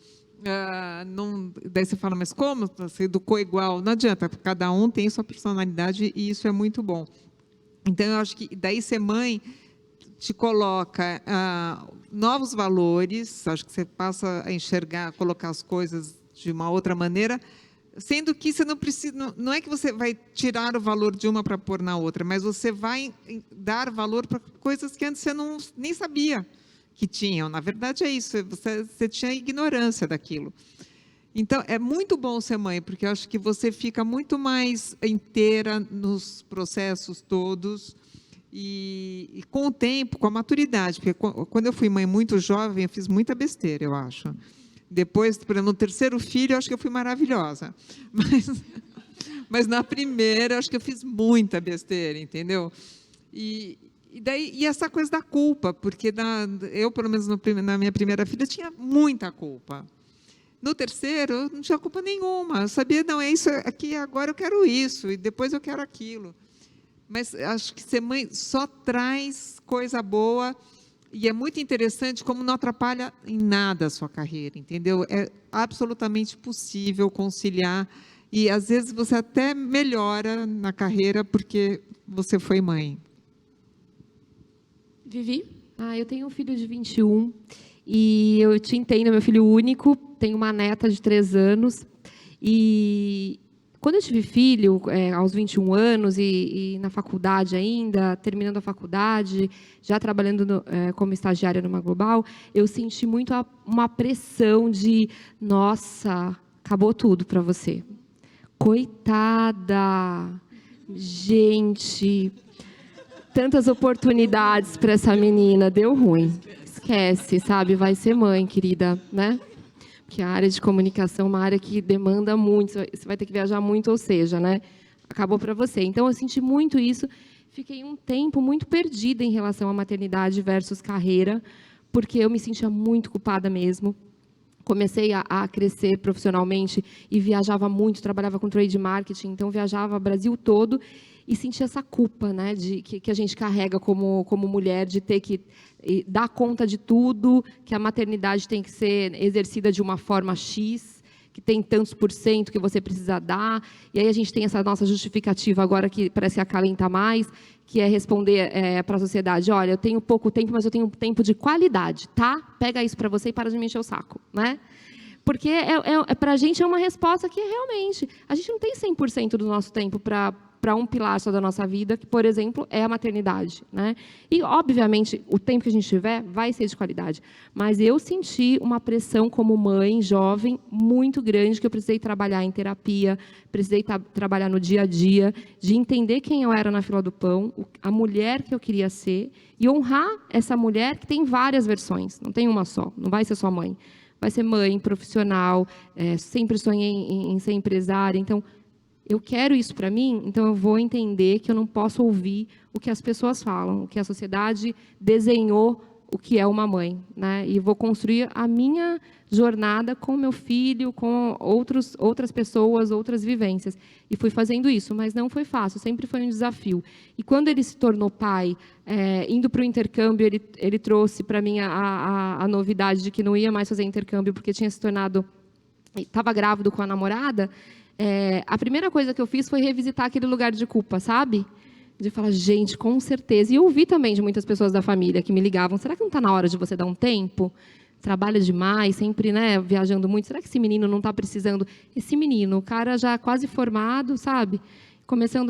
Daí você fala, mas como? Você educou igual? Não adianta, cada um tem sua personalidade e isso é muito bom. Então, eu acho que daí ser mãe te coloca novos valores, acho que você passa a enxergar, colocar as coisas de uma outra maneira, sendo que você não precisa, não é que você vai tirar o valor de uma para pôr na outra, mas você vai dar valor para coisas que antes você nem sabia que tinham. Na verdade, é isso, você tinha ignorância daquilo. Então, é muito bom ser mãe, porque eu acho que você fica muito mais inteira nos processos todos e com o tempo, com a maturidade. Porque quando eu fui mãe muito jovem, eu fiz muita besteira, eu acho. Depois, por exemplo, no terceiro filho, eu acho que eu fui maravilhosa. Mas na primeira, eu acho que eu fiz muita besteira, entendeu? E essa coisa da culpa, porque eu, pelo menos na minha primeira filha, tinha muita culpa. No terceiro, eu não tinha culpa nenhuma. Eu sabia, não, é isso aqui, agora eu quero isso, e depois eu quero aquilo. Mas acho que ser mãe só traz coisa boa, e é muito interessante como não atrapalha em nada a sua carreira, entendeu? É absolutamente possível conciliar, e às vezes você até melhora na carreira porque você foi mãe.
Vivi?
Eu tenho um filho de 21, e eu te entendo, meu filho único, tenho uma neta de 3 anos, e quando eu tive filho, aos 21 anos, e na faculdade ainda, terminando a faculdade, já trabalhando como estagiária numa Global, eu senti muito uma pressão de, nossa, acabou tudo para você. Coitada! Gente, tantas oportunidades para essa menina, deu ruim. Esquece, sabe? Vai ser mãe, querida, né? Porque a área de comunicação é uma área que demanda muito, você vai ter que viajar muito, ou seja, né? Acabou para você. Então, eu senti muito isso, fiquei um tempo muito perdida em relação à maternidade versus carreira, porque eu me sentia muito culpada mesmo. Comecei a crescer profissionalmente e viajava muito, trabalhava com trade marketing, então viajava o Brasil todo, e sentia essa culpa, né, que a gente carrega como mulher, de ter que dar conta de tudo, que a maternidade tem que ser exercida de uma forma X, que tem tantos % que você precisa dar, e aí a gente tem essa nossa justificativa agora que parece acalenta mais, que é responder para a sociedade, olha, eu tenho pouco tempo, mas eu tenho tempo de qualidade, tá? Pega isso para você e para de me encher o saco, né? Porque para a gente é uma resposta que realmente, a gente não tem 100% do nosso tempo para um pilar só da nossa vida, que, por exemplo, é a maternidade, né? E, obviamente, o tempo que a gente tiver vai ser de qualidade. Mas eu senti uma pressão como mãe, jovem, muito grande, que eu precisei trabalhar em terapia, precisei trabalhar no dia a dia, de entender quem eu era na fila do pão, a mulher que eu queria ser, e honrar essa mulher que tem várias versões, não tem uma só, não vai ser só mãe. Vai ser mãe, profissional, sempre sonhei em ser empresária, então eu quero isso para mim, então eu vou entender que eu não posso ouvir o que as pessoas falam, o que a sociedade desenhou, o que é uma mãe, né? E vou construir a minha jornada com meu filho, com outras pessoas, outras vivências. E fui fazendo isso, mas não foi fácil, sempre foi um desafio. E quando ele se tornou pai, indo para o intercâmbio, ele trouxe para mim a novidade de que não ia mais fazer intercâmbio, porque tinha se tornado, estava grávido com a namorada. A primeira coisa que eu fiz foi revisitar aquele lugar de culpa, sabe? De falar, gente, com certeza. E eu ouvi também de muitas pessoas da família que me ligavam, será que não está na hora de você dar um tempo? Trabalha demais, sempre, né, viajando muito. Será que esse menino não está precisando? Esse menino, o cara já quase formado, sabe? Começando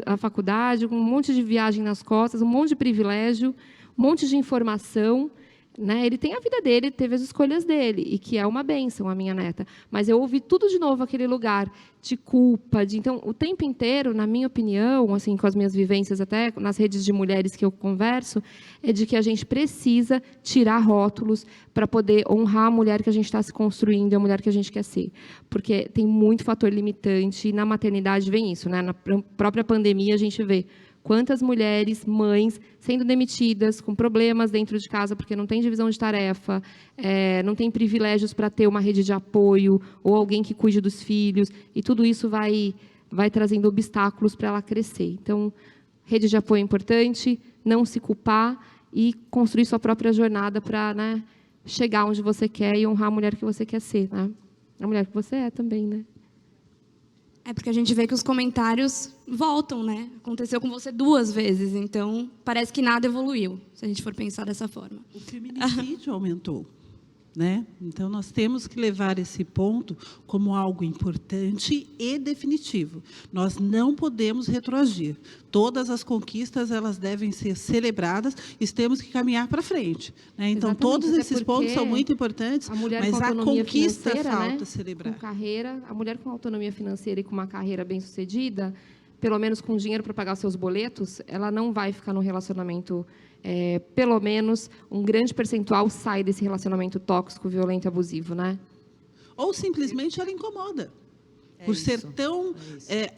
a faculdade, com um monte de viagem nas costas, um monte de privilégio, um monte de informação. Né? Ele tem a vida dele, teve as escolhas dele, e que é uma bênção, a minha neta. Mas eu ouvi tudo de novo aquele lugar de culpa. Então, o tempo inteiro, na minha opinião, assim, com as minhas vivências, até nas redes de mulheres que eu converso, é de que a gente precisa tirar rótulos para poder honrar a mulher que a gente está se construindo, a mulher que a gente quer ser. Porque tem muito fator limitante, e na maternidade vem isso, né? Na própria pandemia a gente vê quantas mulheres, mães, sendo demitidas, com problemas dentro de casa, porque não tem divisão de tarefa, não tem privilégios para ter uma rede de apoio, ou alguém que cuide dos filhos, e tudo isso vai trazendo obstáculos para ela crescer. Então, rede de apoio é importante, não se culpar e construir sua própria jornada para, né, chegar onde você quer e honrar a mulher que você quer ser, né? A mulher que você é também, né?
É porque a gente vê que os comentários voltam, né? Aconteceu com você 2 vezes, então parece que nada evoluiu, se a gente for pensar dessa forma.
O feminicídio aumentou. né? Então, nós temos que levar esse ponto como algo importante e definitivo. Nós não podemos retroagir. Todas as conquistas, elas devem ser celebradas e temos que caminhar para frente, né? Então,
Exatamente,
todos
até
esses pontos são muito importantes, mas
com
a
autonomia
conquista
financeira,
falta
né,
celebrar.
com carreira, a mulher com autonomia financeira e com uma carreira bem-sucedida, pelo menos com dinheiro para pagar seus boletos, ela não vai ficar no relacionamento, pelo menos um grande percentual sai desse relacionamento tóxico, violento e abusivo, né?
Ou simplesmente ela incomoda, por ser tão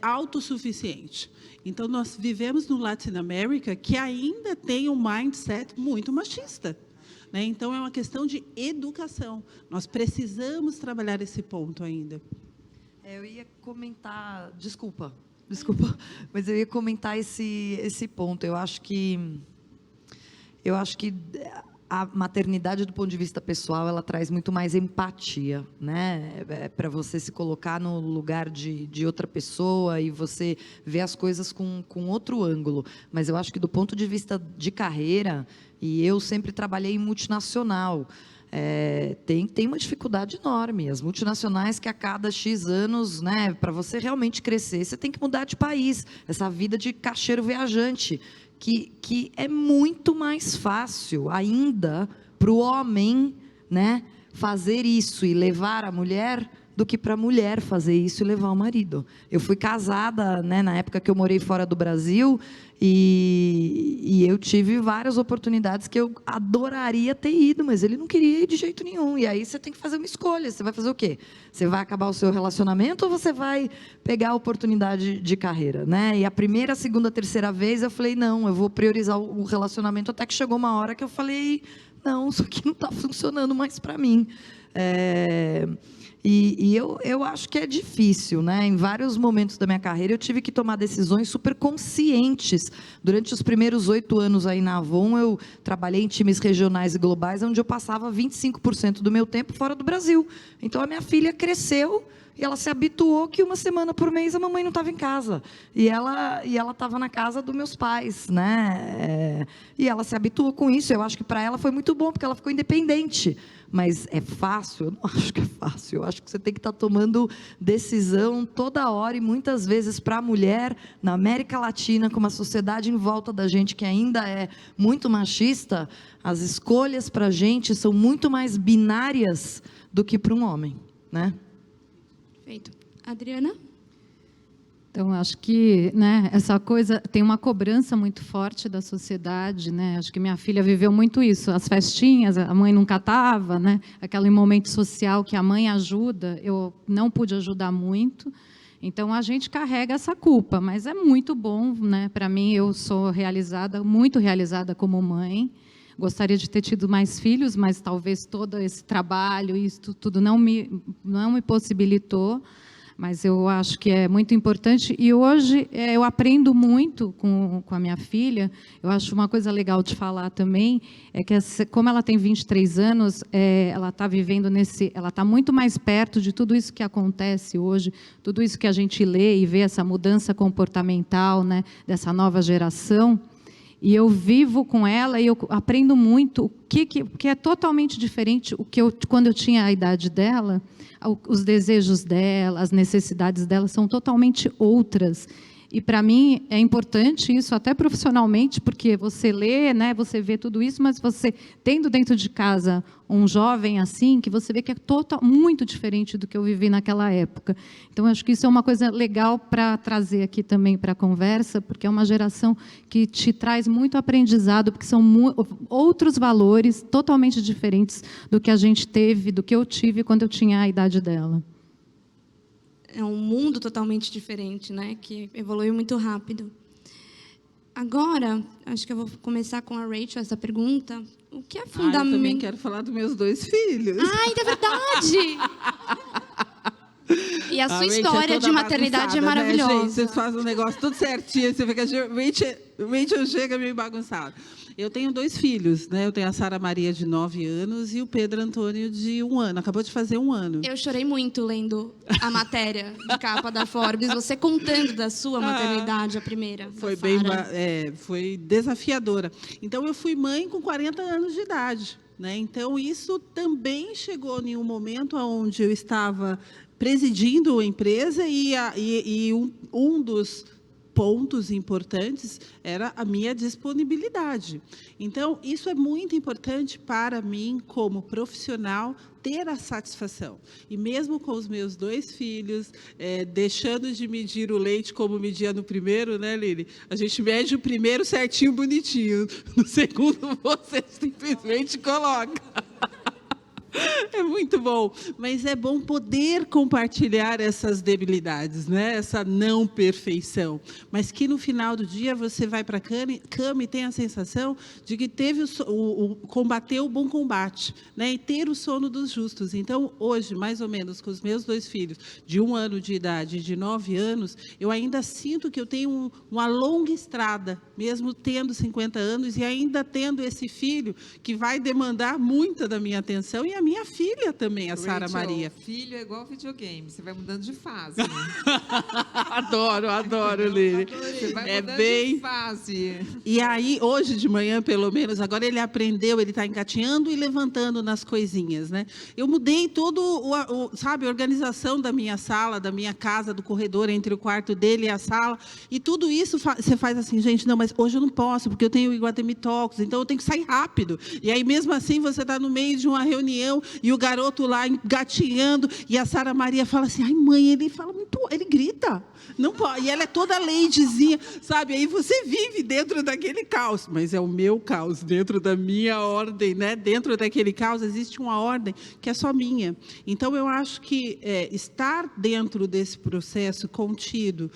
autossuficiente. Então, nós vivemos no Latin America, que ainda tem um mindset muito machista, né? Então, é uma questão de educação. Nós precisamos trabalhar esse ponto ainda.
Eu ia comentar... Desculpa, mas eu ia comentar esse ponto. Eu acho que a maternidade, do ponto de vista pessoal, ela traz muito mais empatia, né? Para você se colocar no lugar de outra pessoa e você ver as coisas com outro ângulo. Mas eu acho que, do ponto de vista de carreira, e eu sempre trabalhei em multinacional, tem uma dificuldade enorme. As multinacionais, que a cada X anos, né, para você realmente crescer, você tem que mudar de país. Essa vida de caixeiro viajante, que é muito mais fácil ainda para o homem, né, fazer isso e levar a mulher, do que para a mulher fazer isso e levar o marido. Eu fui casada, né, na época que eu morei fora do Brasil, e eu tive várias oportunidades que eu adoraria ter ido, mas ele não queria ir de jeito nenhum. E aí você tem que fazer uma escolha. Você vai fazer o quê? Você vai acabar o seu relacionamento ou você vai pegar a oportunidade de carreira, né? E a primeira, a segunda, a terceira vez eu falei, não, eu vou priorizar o relacionamento, até que chegou uma hora que eu falei, não, isso aqui não está funcionando mais para mim. E eu acho que é difícil, né? Em vários momentos da minha carreira, eu tive que tomar decisões super conscientes. Durante os primeiros 8 anos aí na Avon, eu trabalhei em times regionais e globais, onde eu passava 25% do meu tempo fora do Brasil. Então, a minha filha cresceu e ela se habituou que uma semana por mês a mamãe não estava em casa. E ela estava na casa dos meus pais, né? E ela se habituou com isso. Eu acho que para ela foi muito bom, porque ela ficou independente. Mas é fácil? Eu não acho que é fácil. Eu acho que você tem que estar tomando decisão toda hora, e muitas vezes para a mulher, na América Latina, com uma sociedade em volta da gente que ainda é muito machista, as escolhas para a gente são muito mais binárias do que para um homem, né?
Perfeito. Adriana?
Então, acho que, né, essa coisa tem uma cobrança muito forte da sociedade, né? Acho que minha filha viveu muito isso, as festinhas, a mãe nunca estava, né? Aquele momento social que a mãe ajuda, eu não pude ajudar muito. Então, a gente carrega essa culpa, mas é muito bom, né? Para mim, eu sou realizada, muito realizada como mãe. Gostaria de ter tido mais filhos, mas talvez todo esse trabalho, isso tudo não me possibilitou. Mas eu acho que é muito importante. E hoje eu aprendo muito com a minha filha. Eu acho uma coisa legal de falar também, é que como ela tem 23 anos, ela está vivendo ela está muito mais perto de tudo isso que acontece hoje, tudo isso que a gente lê e vê, essa mudança comportamental, né, dessa nova geração. E eu vivo com ela e eu aprendo muito o que é totalmente diferente quando eu tinha a idade dela. Os desejos dela, as necessidades dela são totalmente outras. E, para mim, é importante isso, até profissionalmente, porque você lê, né, você vê tudo isso, mas você, tendo dentro de casa um jovem assim, que você vê que é muito diferente do que eu vivi naquela época. Então, acho que isso é uma coisa legal para trazer aqui também para a conversa, porque é uma geração que te traz muito aprendizado, porque são outros valores totalmente diferentes do que a gente teve, do que eu tive quando eu tinha a idade dela.
É um mundo totalmente diferente, né? Que evoluiu muito rápido. Agora, acho que eu vou começar com a Rachel essa pergunta. O que é fundamental?
Eu também quero falar dos meus 2 filhos.
Ai, é verdade! E a sua história de maternidade é maravilhosa.
Né, gente? Vocês fazem um negócio tudo certinho, você fica Rachel chega meio bagunçado. Eu tenho 2 filhos, né? Eu tenho a Sara Maria, de 9 anos, e o Pedro Antônio, de 1 ano. Acabou de fazer 1 ano.
Eu chorei muito lendo a matéria de capa da Forbes, você contando da sua maternidade, a primeira.
Foi foi desafiadora. Então, eu fui mãe com 40 anos de idade. né? Então, isso também chegou em um momento onde eu estava presidindo a empresa e um dos pontos importantes era a minha disponibilidade. Então, isso é muito importante para mim, como profissional, ter a satisfação. E mesmo com os meus 2 filhos, deixando de medir o leite como media no primeiro, né, Lili? A gente mede o primeiro certinho, bonitinho. No segundo, você simplesmente coloca. É muito bom, mas é bom poder compartilhar essas debilidades, né? Essa não perfeição, mas que no final do dia você vai para a cama e tem a sensação de que teve combateu o bom combate, né? E ter o sono dos justos. Então, hoje, mais ou menos, com os meus 2 filhos, de 1 ano de idade e de 9 anos, eu ainda sinto que eu tenho uma longa estrada, mesmo tendo 50 anos e ainda tendo esse filho que vai demandar muita da minha atenção, e a minha filha também, a Sara Maria.
Filho é igual videogame, você vai mudando de fase.
Adoro, Lili.
Você vai mudando de fase.
E aí, hoje de manhã, pelo menos, agora ele aprendeu, ele está engatinhando e levantando nas coisinhas, né? Eu mudei todo sabe, a organização da minha sala, da minha casa, do corredor entre o quarto dele e a sala, e tudo isso você faz assim, gente, não, mas hoje eu não posso, porque eu tenho o Iguatemi Talks, então eu tenho que sair rápido. E aí, mesmo assim, você está no meio de uma reunião e o garoto lá engatinhando, e a Sara Maria fala assim, ai mãe, ele fala muito, ele grita, não pode, e ela é toda ladyzinha, sabe, aí você vive dentro daquele caos, mas é o meu caos, dentro da minha ordem, né? Dentro daquele caos existe uma ordem que é só minha. Então eu acho que estar dentro desse processo contido,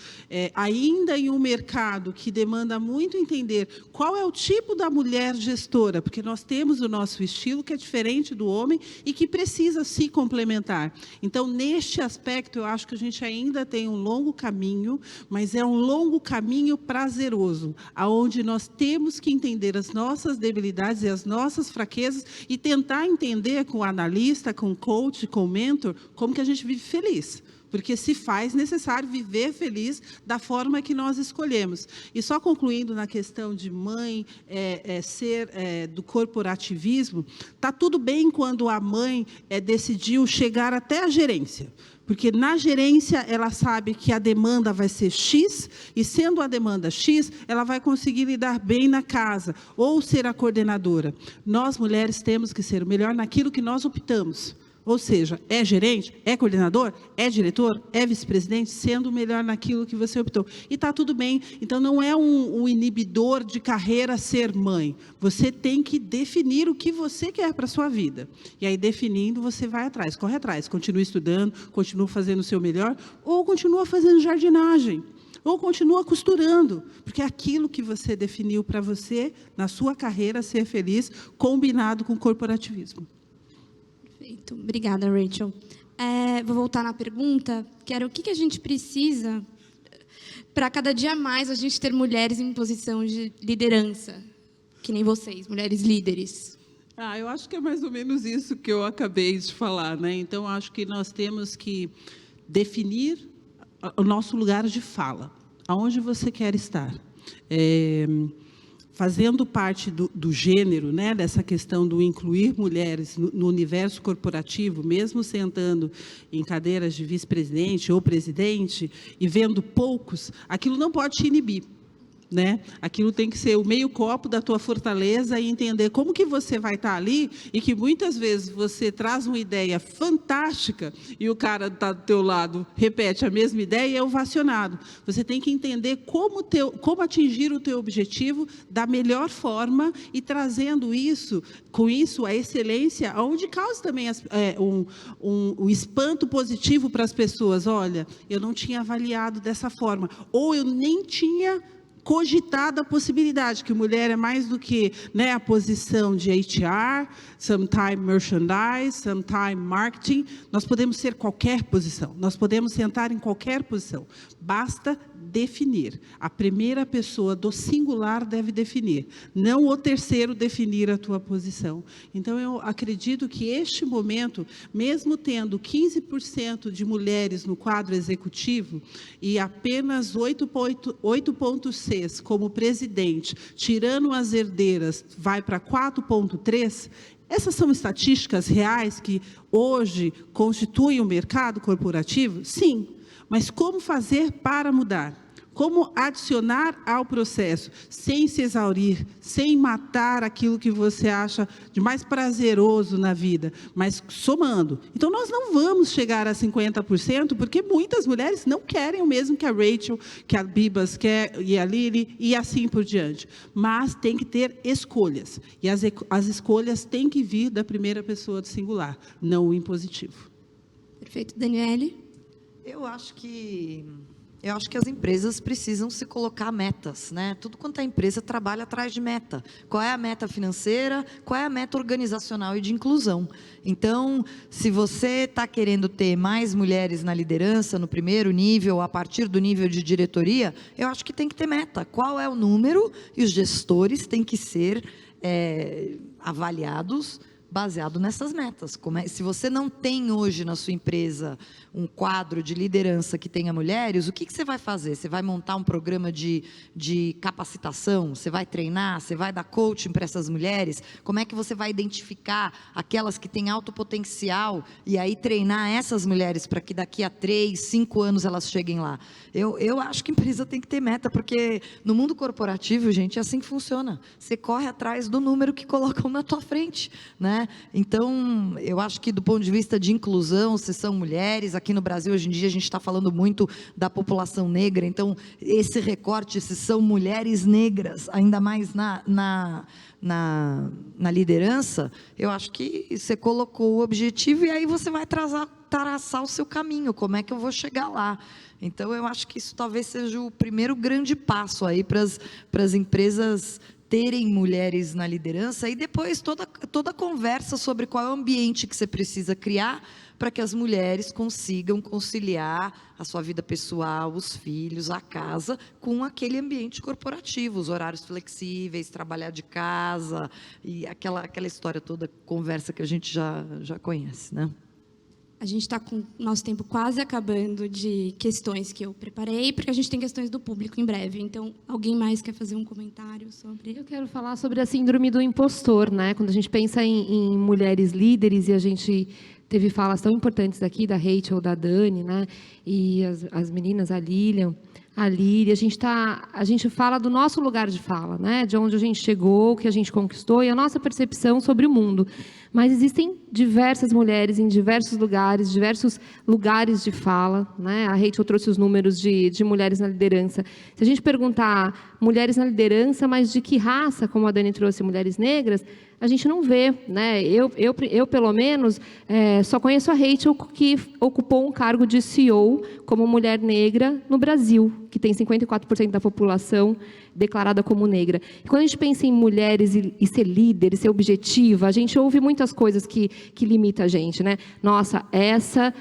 ainda em um mercado que demanda muito entender qual é o tipo da mulher gestora, porque nós temos o nosso estilo que é diferente do homem e que precisa se complementar. Então, neste aspecto, eu acho que a gente ainda tem um longo caminho, mas é um longo caminho prazeroso, aonde nós temos que entender as nossas debilidades e as nossas fraquezas e tentar entender com o analista, com o coach, com o mentor, como que a gente vive feliz. Porque se faz necessário viver feliz da forma que nós escolhemos. E só concluindo na questão de mãe ser do corporativismo, está tudo bem quando a mãe decidiu chegar até a gerência. Porque na gerência ela sabe que a demanda vai ser X, e sendo a demanda X, ela vai conseguir lidar bem na casa, ou ser a coordenadora. Nós, mulheres, temos que ser o melhor naquilo que nós optamos. Ou seja, é gerente, é coordenador, é diretor, é vice-presidente, sendo o melhor naquilo que você optou. E está tudo bem. Então, não é um inibidor de carreira ser mãe. Você tem que definir o que você quer para a sua vida. E aí, definindo, você vai atrás, corre atrás. Continua estudando, continua fazendo o seu melhor, ou continua fazendo jardinagem, ou continua costurando, porque é aquilo que você definiu para você, na sua carreira, ser feliz, combinado com o corporativismo.
Perfeito. Obrigada, Rachel. Vou voltar na pergunta, que era o que a gente precisa para cada dia mais a gente ter mulheres em posição de liderança, que nem vocês, mulheres líderes.
Eu acho que é mais ou menos isso que eu acabei de falar, né? Então, acho que nós temos que definir o nosso lugar de fala, aonde você quer estar. Fazendo parte do gênero, né, dessa questão do incluir mulheres no universo corporativo, mesmo sentando em cadeiras de vice-presidente ou presidente e vendo poucos, aquilo não pode te inibir. Né? Aquilo tem que ser o meio copo da tua fortaleza e entender como que você vai estar ali e que muitas vezes você traz uma ideia fantástica e o cara está do teu lado repete a mesma ideia e é ovacionado. Você tem que entender como atingir o teu objetivo da melhor forma e trazendo isso, com isso, a excelência, onde causa também um espanto positivo para as pessoas. Olha, eu não tinha avaliado dessa forma, ou eu nem tinha cogitado a possibilidade, que mulher é mais do que, né, a posição de HR, sometime merchandise, sometime marketing. Nós podemos ser qualquer posição, nós podemos sentar em qualquer posição. Basta definir. A primeira pessoa do singular deve definir, não o terceiro definir a tua posição. Então, eu acredito que este momento, mesmo tendo 15% de mulheres no quadro executivo e apenas 8,6 como presidente, tirando as herdeiras, vai para 4,3, essas são estatísticas reais que hoje constituem o mercado corporativo? Sim. Mas como fazer para mudar? Como adicionar ao processo, sem se exaurir, sem matar aquilo que você acha de mais prazeroso na vida, mas somando. Então, nós não vamos chegar a 50%, porque muitas mulheres não querem o mesmo que a Rachel, que a Bibas quer, e a Lili, e assim por diante. Mas tem que ter escolhas. E as escolhas têm que vir da primeira pessoa do singular, não o impositivo.
Perfeito. Daniele?
Eu acho que as empresas precisam se colocar metas, né? Tudo quanto é empresa trabalha atrás de meta. Qual é a meta financeira? Qual é a meta organizacional e de inclusão? Então, se você está querendo ter mais mulheres na liderança, no primeiro nível, a partir do nível de diretoria, eu acho que tem que ter meta. Qual é o número? E os gestores têm que ser avaliados baseado nessas metas. Se você não tem hoje na sua empresa um quadro de liderança que tenha mulheres, o que você vai fazer? Você vai montar um programa de capacitação? Você vai treinar? Você vai dar coaching para essas mulheres? Como é que você vai identificar aquelas que têm alto potencial e aí treinar essas mulheres para que daqui a 3, 5 anos elas cheguem lá? Eu acho que a empresa tem que ter meta, porque no mundo corporativo, gente, é assim que funciona. Você corre atrás do número que colocam na tua frente, né? Então, eu acho que do ponto de vista de inclusão, se são mulheres, aqui no Brasil hoje em dia a gente está falando muito da população negra, então esse recorte, se são mulheres negras, ainda mais na liderança, eu acho que você colocou o objetivo e aí você vai traçar o seu caminho, como é que eu vou chegar lá. Então, eu acho que isso talvez seja o primeiro grande passo aí para as empresas terem mulheres na liderança, e depois toda a conversa sobre qual é o ambiente que você precisa criar para que as mulheres consigam conciliar a sua vida pessoal, os filhos, a casa, com aquele ambiente corporativo, os horários flexíveis, trabalhar de casa, e aquela história toda, conversa que a gente já conhece, né?
A gente está com o nosso tempo quase acabando de questões que eu preparei, porque a gente tem questões do público em breve. Então, alguém mais quer fazer um comentário sobre?
Eu quero falar sobre a síndrome do impostor, né? Quando a gente pensa em mulheres líderes, e a gente teve falas tão importantes aqui, da Rachel, da Dani, né? E as meninas, a Lilian, a Líria, a gente fala do nosso lugar de fala, né? De onde a gente chegou, o que a gente conquistou e a nossa percepção sobre o mundo. Mas existem diversas mulheres em diversos lugares de fala, né? A Rachel trouxe os números de mulheres na liderança. Se a gente perguntar mulheres na liderança, mas de que raça, como a Dani trouxe, mulheres negras, a gente não vê, né? Eu pelo menos, só conheço a Rachel, que ocupou um cargo de CEO como mulher negra no Brasil, que tem 54% da população declarada como negra. E quando a gente pensa em mulheres e ser líder, e ser objetiva, a gente ouve muitas coisas que limitam a gente, né? Nossa, essa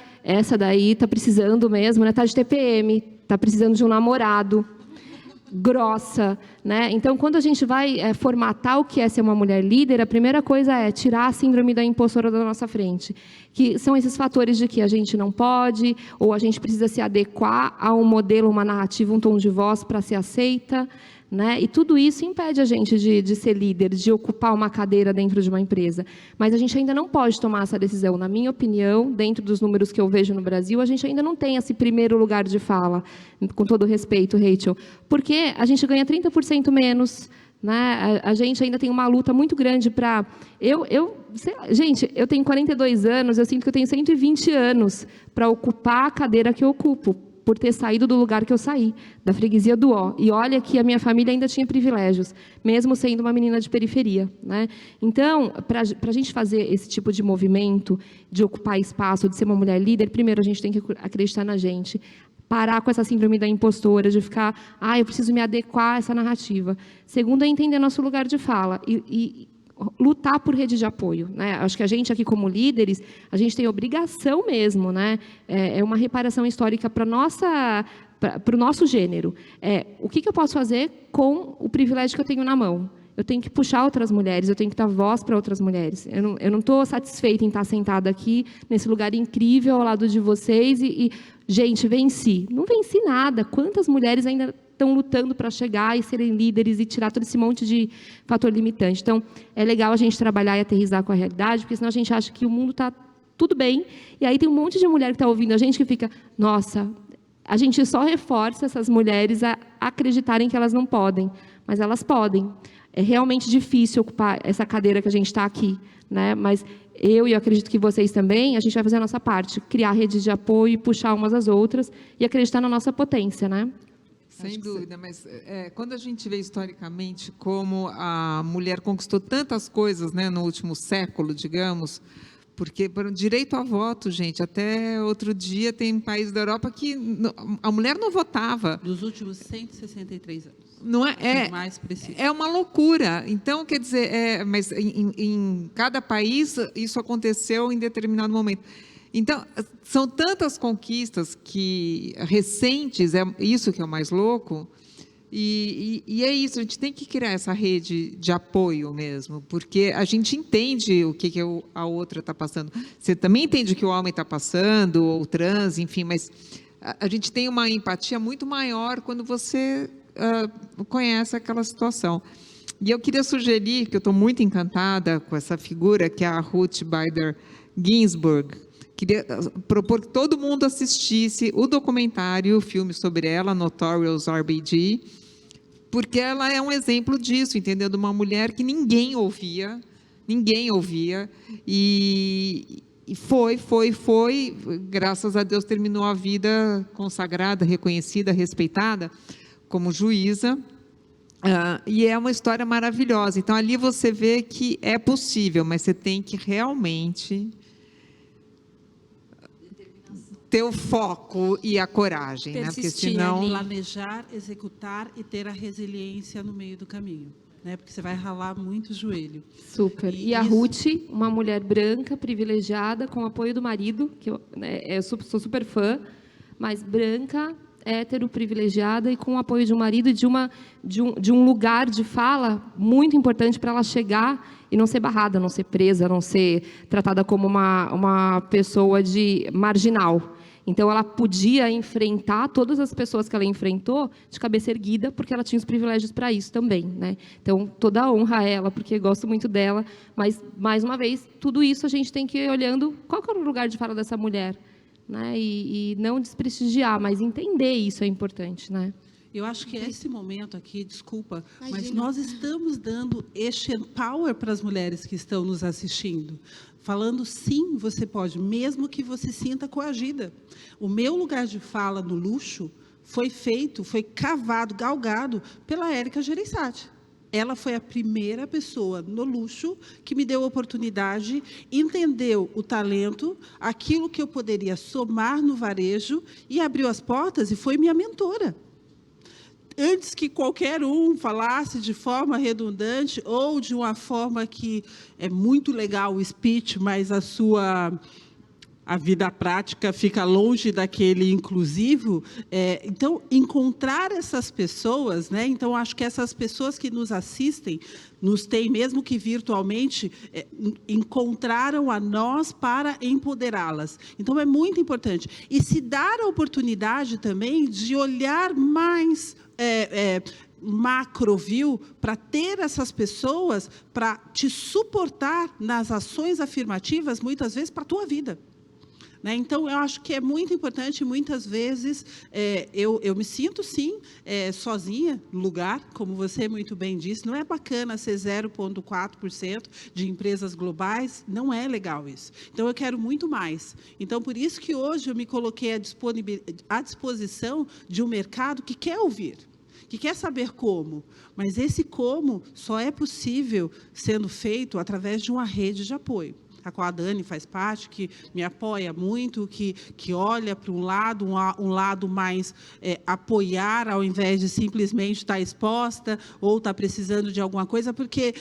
daí está precisando mesmo, né? Está de TPM, está precisando de um namorado, grossa, né? Então, quando a gente vai formatar o que é ser uma mulher líder, a primeira coisa é tirar a síndrome da impostora da nossa frente, que são esses fatores de que a gente não pode, ou a gente precisa se adequar a um modelo, uma narrativa, um tom de voz para ser aceita, né? E tudo isso impede a gente de ser líder, de ocupar uma cadeira dentro de uma empresa. Mas a gente ainda não pode tomar essa decisão. Na minha opinião, dentro dos números que eu vejo no Brasil, a gente ainda não tem esse primeiro lugar de fala, com todo respeito, Rachel, porque a gente ganha 30% menos, né? A gente ainda tem uma luta muito grande para... Gente, eu tenho 42 anos, eu sinto que eu tenho 120 anos para ocupar a cadeira que eu ocupo, por ter saído do lugar que eu saí, da freguesia do Ó. E olha que a minha família ainda tinha privilégios, mesmo sendo uma menina de periferia, né? Então, para a gente fazer esse tipo de movimento, de ocupar espaço, de ser uma mulher líder, primeiro a gente tem que acreditar na gente, parar com essa síndrome da impostora, de ficar, eu preciso me adequar a essa narrativa. Segundo, é entender nosso lugar de fala e lutar por rede de apoio, né? Acho que a gente aqui como líderes, a gente tem obrigação mesmo, né? É uma reparação histórica para para o nosso gênero. O que eu posso fazer com o privilégio que eu tenho na mão? Eu tenho que puxar outras mulheres, eu tenho que dar voz para outras mulheres. Eu não estou satisfeita em estar sentada aqui, nesse lugar incrível, ao lado de vocês, gente, venci. Não venci nada. Quantas mulheres ainda estão lutando para chegar e serem líderes e tirar todo esse monte de fator limitante? Então, é legal a gente trabalhar e aterrissar com a realidade, porque senão a gente acha que o mundo está tudo bem, e aí tem um monte de mulher que está ouvindo a gente que fica, nossa, a gente só reforça essas mulheres a acreditarem que elas não podem, mas elas podem. É realmente difícil ocupar essa cadeira que a gente está aqui, né? Mas eu acredito que vocês também, a gente vai fazer a nossa parte, criar redes de apoio, puxar umas às outras e acreditar na nossa potência, né?
Sem dúvida, mas quando a gente vê historicamente como a mulher conquistou tantas coisas, né, no último século, digamos, porque por direito a voto, gente, até outro dia tem países da Europa que a mulher não votava.
Dos últimos 163 anos.
Não é?
Mais preciso.
É uma loucura. Então, quer dizer, mas em cada país isso aconteceu em determinado momento. Então, são tantas conquistas que recentes, é isso que é o mais louco, e é isso, a gente tem que criar essa rede de apoio mesmo, porque a gente entende o que a outra está passando. Você também entende o que o homem está passando, ou o trans, enfim, mas a gente tem uma empatia muito maior quando você conhece aquela situação. E eu queria sugerir, que eu estou muito encantada com essa figura, que é a Ruth Bader Ginsburg. Queria propor que todo mundo assistisse o documentário, o filme sobre ela, Notorious R.B.G., porque ela é um exemplo disso, entendeu? De uma mulher que ninguém ouvia, e foi, graças a Deus, terminou a vida consagrada, reconhecida, respeitada, como juíza, e é uma história maravilhosa. Então, ali você vê que é possível, mas você tem que realmente ter o foco e a coragem, né? Porque senão...
Planejar, executar e ter a resiliência no meio do caminho, né? Porque você vai ralar muito o joelho.
Super. E a Ruth, uma mulher branca, privilegiada, com o apoio do marido, que eu sou super fã, mas branca, hétero, privilegiada e com o apoio de um marido e de um lugar de fala muito importante para ela chegar e não ser barrada, não ser presa, não ser tratada como uma pessoa marginal. Então, ela podia enfrentar todas as pessoas que ela enfrentou de cabeça erguida, porque ela tinha os privilégios para isso também, né? Então, toda a honra a ela, porque gosto muito dela, mas, mais uma vez, tudo isso a gente tem que ir olhando qual que é o lugar de fala dessa mulher, né? E não desprestigiar, mas entender isso é importante, né?
Eu acho que esse momento aqui, desculpa, mas nós estamos dando este empower para as mulheres que estão nos assistindo. Falando, sim, você pode, mesmo que você sinta coagida. O meu lugar de fala no luxo foi cavado, galgado pela Érica Gereissati. Ela foi a primeira pessoa no luxo que me deu a oportunidade, entendeu o talento, aquilo que eu poderia somar no varejo e abriu as portas e foi minha mentora. Antes que qualquer um falasse de forma redundante ou de uma forma que é muito legal o speech, mas a vida prática fica longe daquele inclusivo. Então, encontrar essas pessoas, né? Então, acho que essas pessoas que nos assistem, nos têm, mesmo que virtualmente, encontraram a nós para empoderá-las. Então, é muito importante. E se dar a oportunidade também de olhar mais macro view para ter essas pessoas para te suportar nas ações afirmativas, muitas vezes, para a tua vida. Né? Então, eu acho que é muito importante, muitas vezes, eu me sinto, sim, sozinha no lugar, como você muito bem disse, não é bacana ser 0,4% de empresas globais, não é legal isso. Então, eu quero muito mais. Então, por isso que hoje eu me coloquei à disposição de um mercado que quer ouvir, que quer saber como, mas esse como só é possível sendo feito através de uma rede de apoio. a qual a Dani faz parte, que me apoia muito, que olha para um lado mais apoiar, ao invés de simplesmente estar exposta ou estar precisando de alguma coisa, porque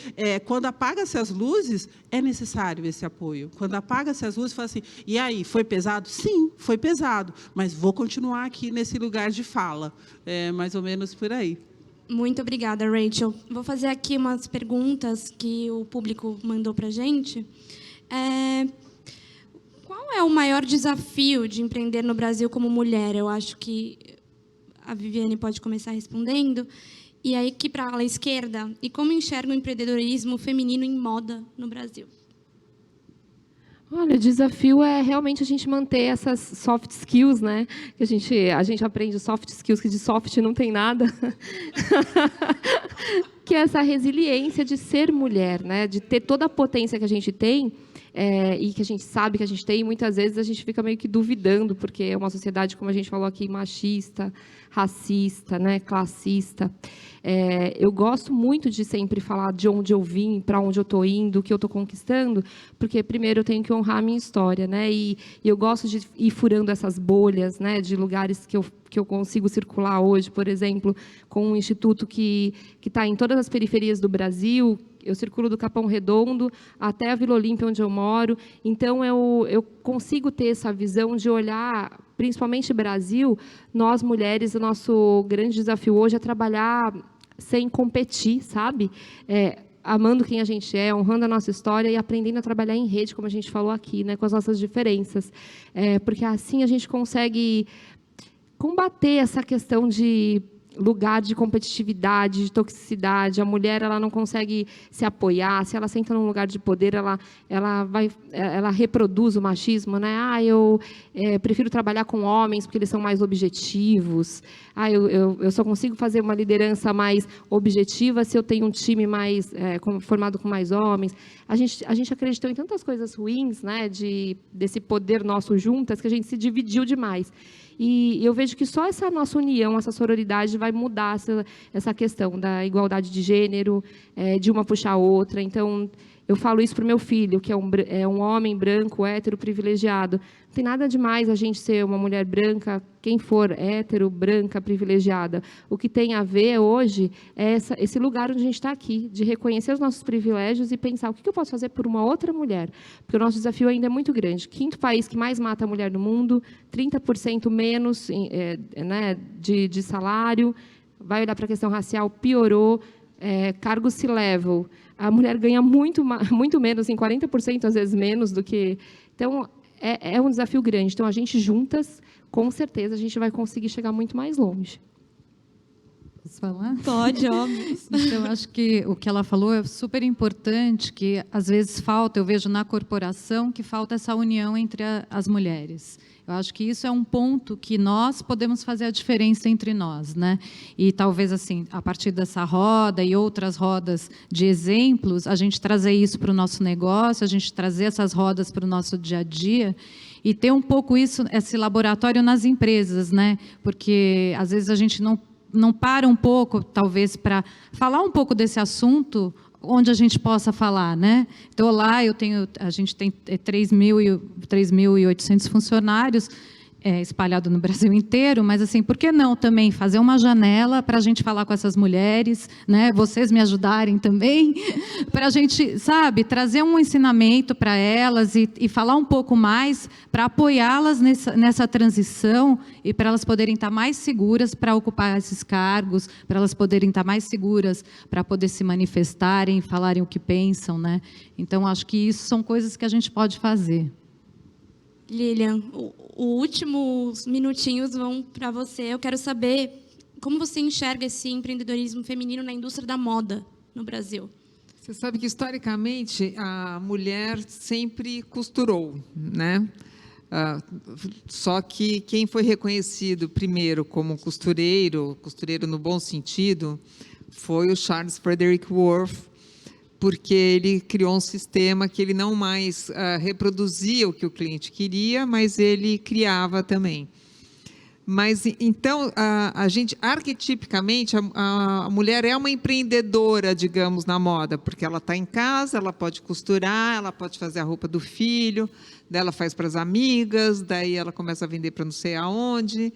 quando apaga-se as luzes, é necessário esse apoio. Quando apaga-se as luzes, fala assim, e aí, foi pesado? Sim, foi pesado, mas vou continuar aqui nesse lugar de fala. É mais ou menos por aí.
Muito obrigada, Rachel. Vou fazer aqui umas perguntas que o público mandou para a gente. Qual é o maior desafio de empreender no Brasil como mulher? Eu acho que a Viviane pode começar respondendo. E aí, aqui para a ala esquerda, e como enxerga o empreendedorismo feminino em moda no Brasil?
Olha, o desafio é realmente a gente manter essas soft skills, né? Que a gente aprende soft skills, que de soft não tem nada. Que é essa resiliência de ser mulher, né? De ter toda a potência que a gente tem, e que a gente sabe que a gente tem, e muitas vezes a gente fica meio que duvidando, porque é uma sociedade, como a gente falou aqui, machista, racista, né? Classista. Eu gosto muito de sempre falar de onde eu vim, para onde eu estou indo, o que eu estou conquistando, porque, primeiro, eu tenho que honrar a minha história, né? E eu gosto de ir furando essas bolhas, né? De lugares que eu consigo circular hoje, por exemplo, com um instituto que está em todas as periferias do Brasil. Eu circulo do Capão Redondo até a Vila Olímpia, onde eu moro. Então, eu consigo ter essa visão de olhar, principalmente Brasil, nós, mulheres, o nosso grande desafio hoje é trabalhar sem competir, sabe? Amando quem a gente é, honrando a nossa história e aprendendo a trabalhar em rede, como a gente falou aqui, né, com as nossas diferenças. Porque assim a gente consegue combater essa questão de lugar de competitividade, de toxicidade. A mulher, ela não consegue se apoiar. Se ela senta num lugar de poder, ela reproduz o machismo, né? Eu prefiro trabalhar com homens porque eles são mais objetivos. Eu só consigo fazer uma liderança mais objetiva se eu tenho um time mais formado com mais homens. A gente acreditou em tantas coisas ruins, né? Desse poder nosso juntas, que a gente se dividiu demais. E eu vejo que só essa nossa união, essa sororidade vai mudar essa questão da igualdade de gênero, de uma puxar a outra. Então, eu falo isso para o meu filho, que é um homem branco, hétero, privilegiado. Não tem nada demais a gente ser uma mulher branca, quem for hétero, branca, privilegiada. O que tem a ver hoje é esse lugar onde a gente está aqui, de reconhecer os nossos privilégios e pensar o que eu posso fazer por uma outra mulher. Porque o nosso desafio ainda é muito grande. 5º país que mais mata a mulher no mundo, 30% menos né, de salário. Vai olhar para a questão racial, piorou. Cargos C-level. A mulher ganha muito menos, em 40% às vezes menos do que... Então, é um desafio grande. Então, a gente juntas, com certeza, a gente vai conseguir chegar muito mais longe.
Posso falar?
Pode, óbvio.
Então, acho que o que ela falou é super importante, que às vezes falta, eu vejo na corporação, que falta essa união entre as mulheres. Eu acho que isso é um ponto que nós podemos fazer a diferença entre nós, né? E talvez, assim, a partir dessa roda e outras rodas de exemplos, a gente trazer isso para o nosso negócio, a gente trazer essas rodas para o nosso dia a dia e ter um pouco isso, esse laboratório nas empresas, né? Porque, às vezes, a gente não para um pouco, talvez, para falar um pouco desse assunto onde a gente possa falar, né? Então, lá a gente tem 3.800 funcionários espalhado no Brasil inteiro, mas, assim, por que não também fazer uma janela para a gente falar com essas mulheres, né? Vocês me ajudarem também, para a gente, sabe, trazer um ensinamento para elas e falar um pouco mais para apoiá-las nessa transição e para elas poderem estar mais seguras para ocupar esses cargos, para elas poderem estar mais seguras para poder se manifestarem, falarem o que pensam, né? Então, acho que isso são coisas que a gente pode fazer.
Lilian, os últimos minutinhos vão para você. Eu quero saber como você enxerga esse empreendedorismo feminino na indústria da moda no Brasil.
Você sabe que, historicamente, a mulher sempre costurou, né? Só que quem foi reconhecido primeiro como costureiro no bom sentido, foi o Charles Frederick Worth, porque ele criou um sistema que ele não mais reproduzia o que o cliente queria, mas ele criava também. Mas, então, a gente, arquetipicamente, a mulher é uma empreendedora, digamos, na moda, porque ela está em casa, ela pode costurar, ela pode fazer a roupa do filho, daí ela faz para as amigas, daí ela começa a vender para não sei aonde.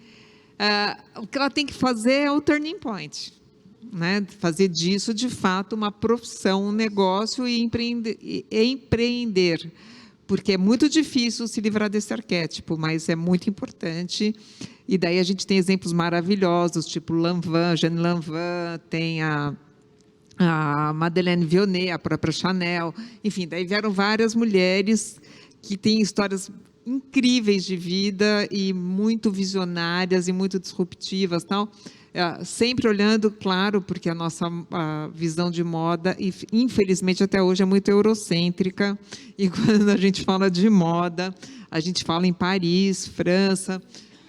O que ela tem que fazer é o turning point, né? Fazer disso, de fato, uma profissão, um negócio e empreender. Porque é muito difícil se livrar desse arquétipo, mas é muito importante. E daí a gente tem exemplos maravilhosos, tipo Lanvin, Jeanne Lanvin, tem a Madeleine Vionnet, a própria Chanel. Enfim, daí vieram várias mulheres que têm histórias incríveis de vida e muito visionárias e muito disruptivas, tal. Sempre olhando, claro, porque a nossa visão de moda, infelizmente até hoje, é muito eurocêntrica, e quando a gente fala de moda, a gente fala em Paris, França,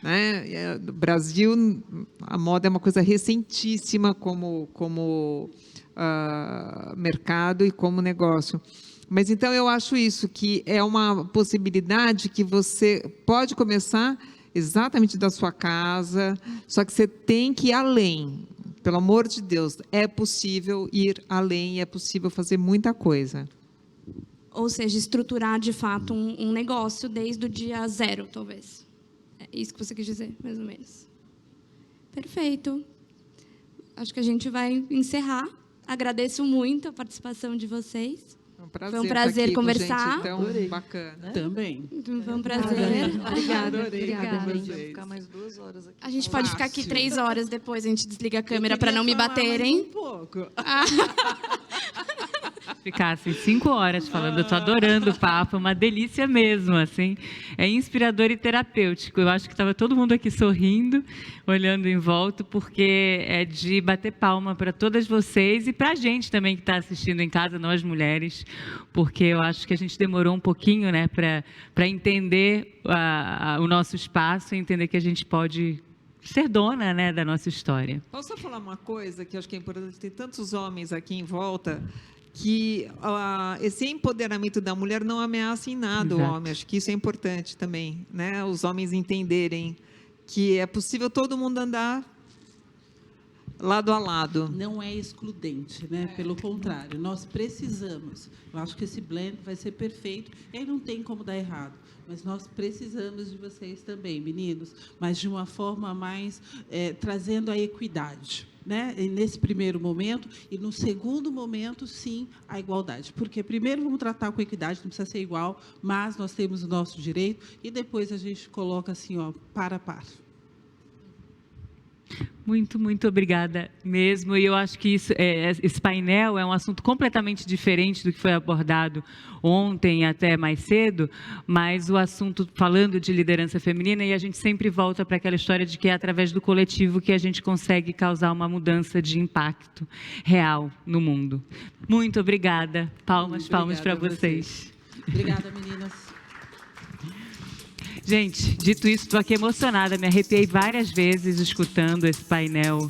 né? No Brasil, a moda é uma coisa recentíssima como mercado e como negócio. Mas então eu acho isso, que é uma possibilidade que você pode começar exatamente da sua casa, só que você tem que ir além. Pelo amor de Deus, é possível ir além, é possível fazer muita coisa.
Ou seja, estruturar, de fato, um negócio desde o dia zero, talvez. É isso que você quis dizer, mais ou menos. Perfeito. Acho que a gente vai encerrar. Agradeço muito a participação de vocês. Foi um prazer conversar.
Tão bacana.
Também.
Foi um prazer.
Obrigada.
Obrigada.
Vamos ficar mais 2 horas aqui.
A gente pode ficar aqui 3 horas, depois a gente desliga a câmera para não me baterem.
Um pouco.
Ficassem 5 horas falando, eu estou adorando o papo, é uma delícia mesmo, assim, é inspirador e terapêutico. Eu acho que estava todo mundo aqui sorrindo, olhando em volta, porque é de bater palma para todas vocês e para a gente também que está assistindo em casa, nós mulheres, porque eu acho que a gente demorou um pouquinho, né, para entender o nosso espaço e entender que a gente pode ser dona, né, da nossa história.
Posso só falar uma coisa que eu acho que é importante? Tem tantos homens aqui em volta que esse empoderamento da mulher não ameaça em nada o homem. Acho que isso é importante também, né? Os homens entenderem que é possível todo mundo andar lado a lado.
Não é excludente, né? Pelo contrário, nós precisamos. Eu acho que esse blend vai ser perfeito. E aí não tem como dar errado. Mas nós precisamos de vocês também, meninos, mas de uma forma mais trazendo a equidade, né? E nesse primeiro momento, e no segundo momento, sim, a igualdade. Porque primeiro vamos tratar com equidade, não precisa ser igual, mas nós temos o nosso direito, e depois a gente coloca assim, ó, par a par.
Muito, muito obrigada mesmo. E eu acho que esse painel é um assunto completamente diferente do que foi abordado ontem, até mais cedo, mas o assunto falando de liderança feminina, e a gente sempre volta para aquela história de que é através do coletivo que a gente consegue causar uma mudança de impacto real no mundo. Muito obrigada. Palmas para vocês.
Obrigada, meninas.
Gente, dito isso, estou aqui emocionada, me arrepiei várias vezes escutando esse painel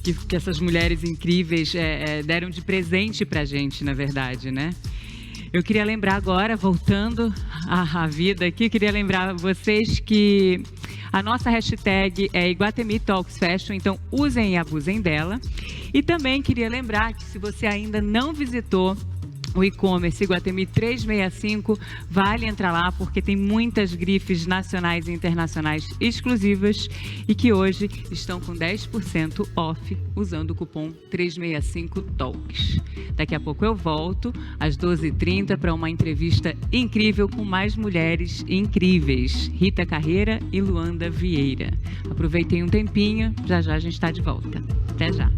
que essas mulheres incríveis deram de presente para a gente, na verdade, né? Eu queria lembrar agora, voltando à vida aqui, queria lembrar vocês que a nossa hashtag é Iguatemi Talks Fashion, então usem e abusem dela. E também queria lembrar que se você ainda não visitou o e-commerce Iguatemi 365, vale entrar lá, porque tem muitas grifes nacionais e internacionais exclusivas e que hoje estão com 10% off usando o cupom 365TALKS. Daqui a pouco eu volto, às 12h30, para uma entrevista incrível com mais mulheres incríveis, Rita Carreira e Luanda Vieira. Aproveitem um tempinho, já já a gente está de volta. Até já!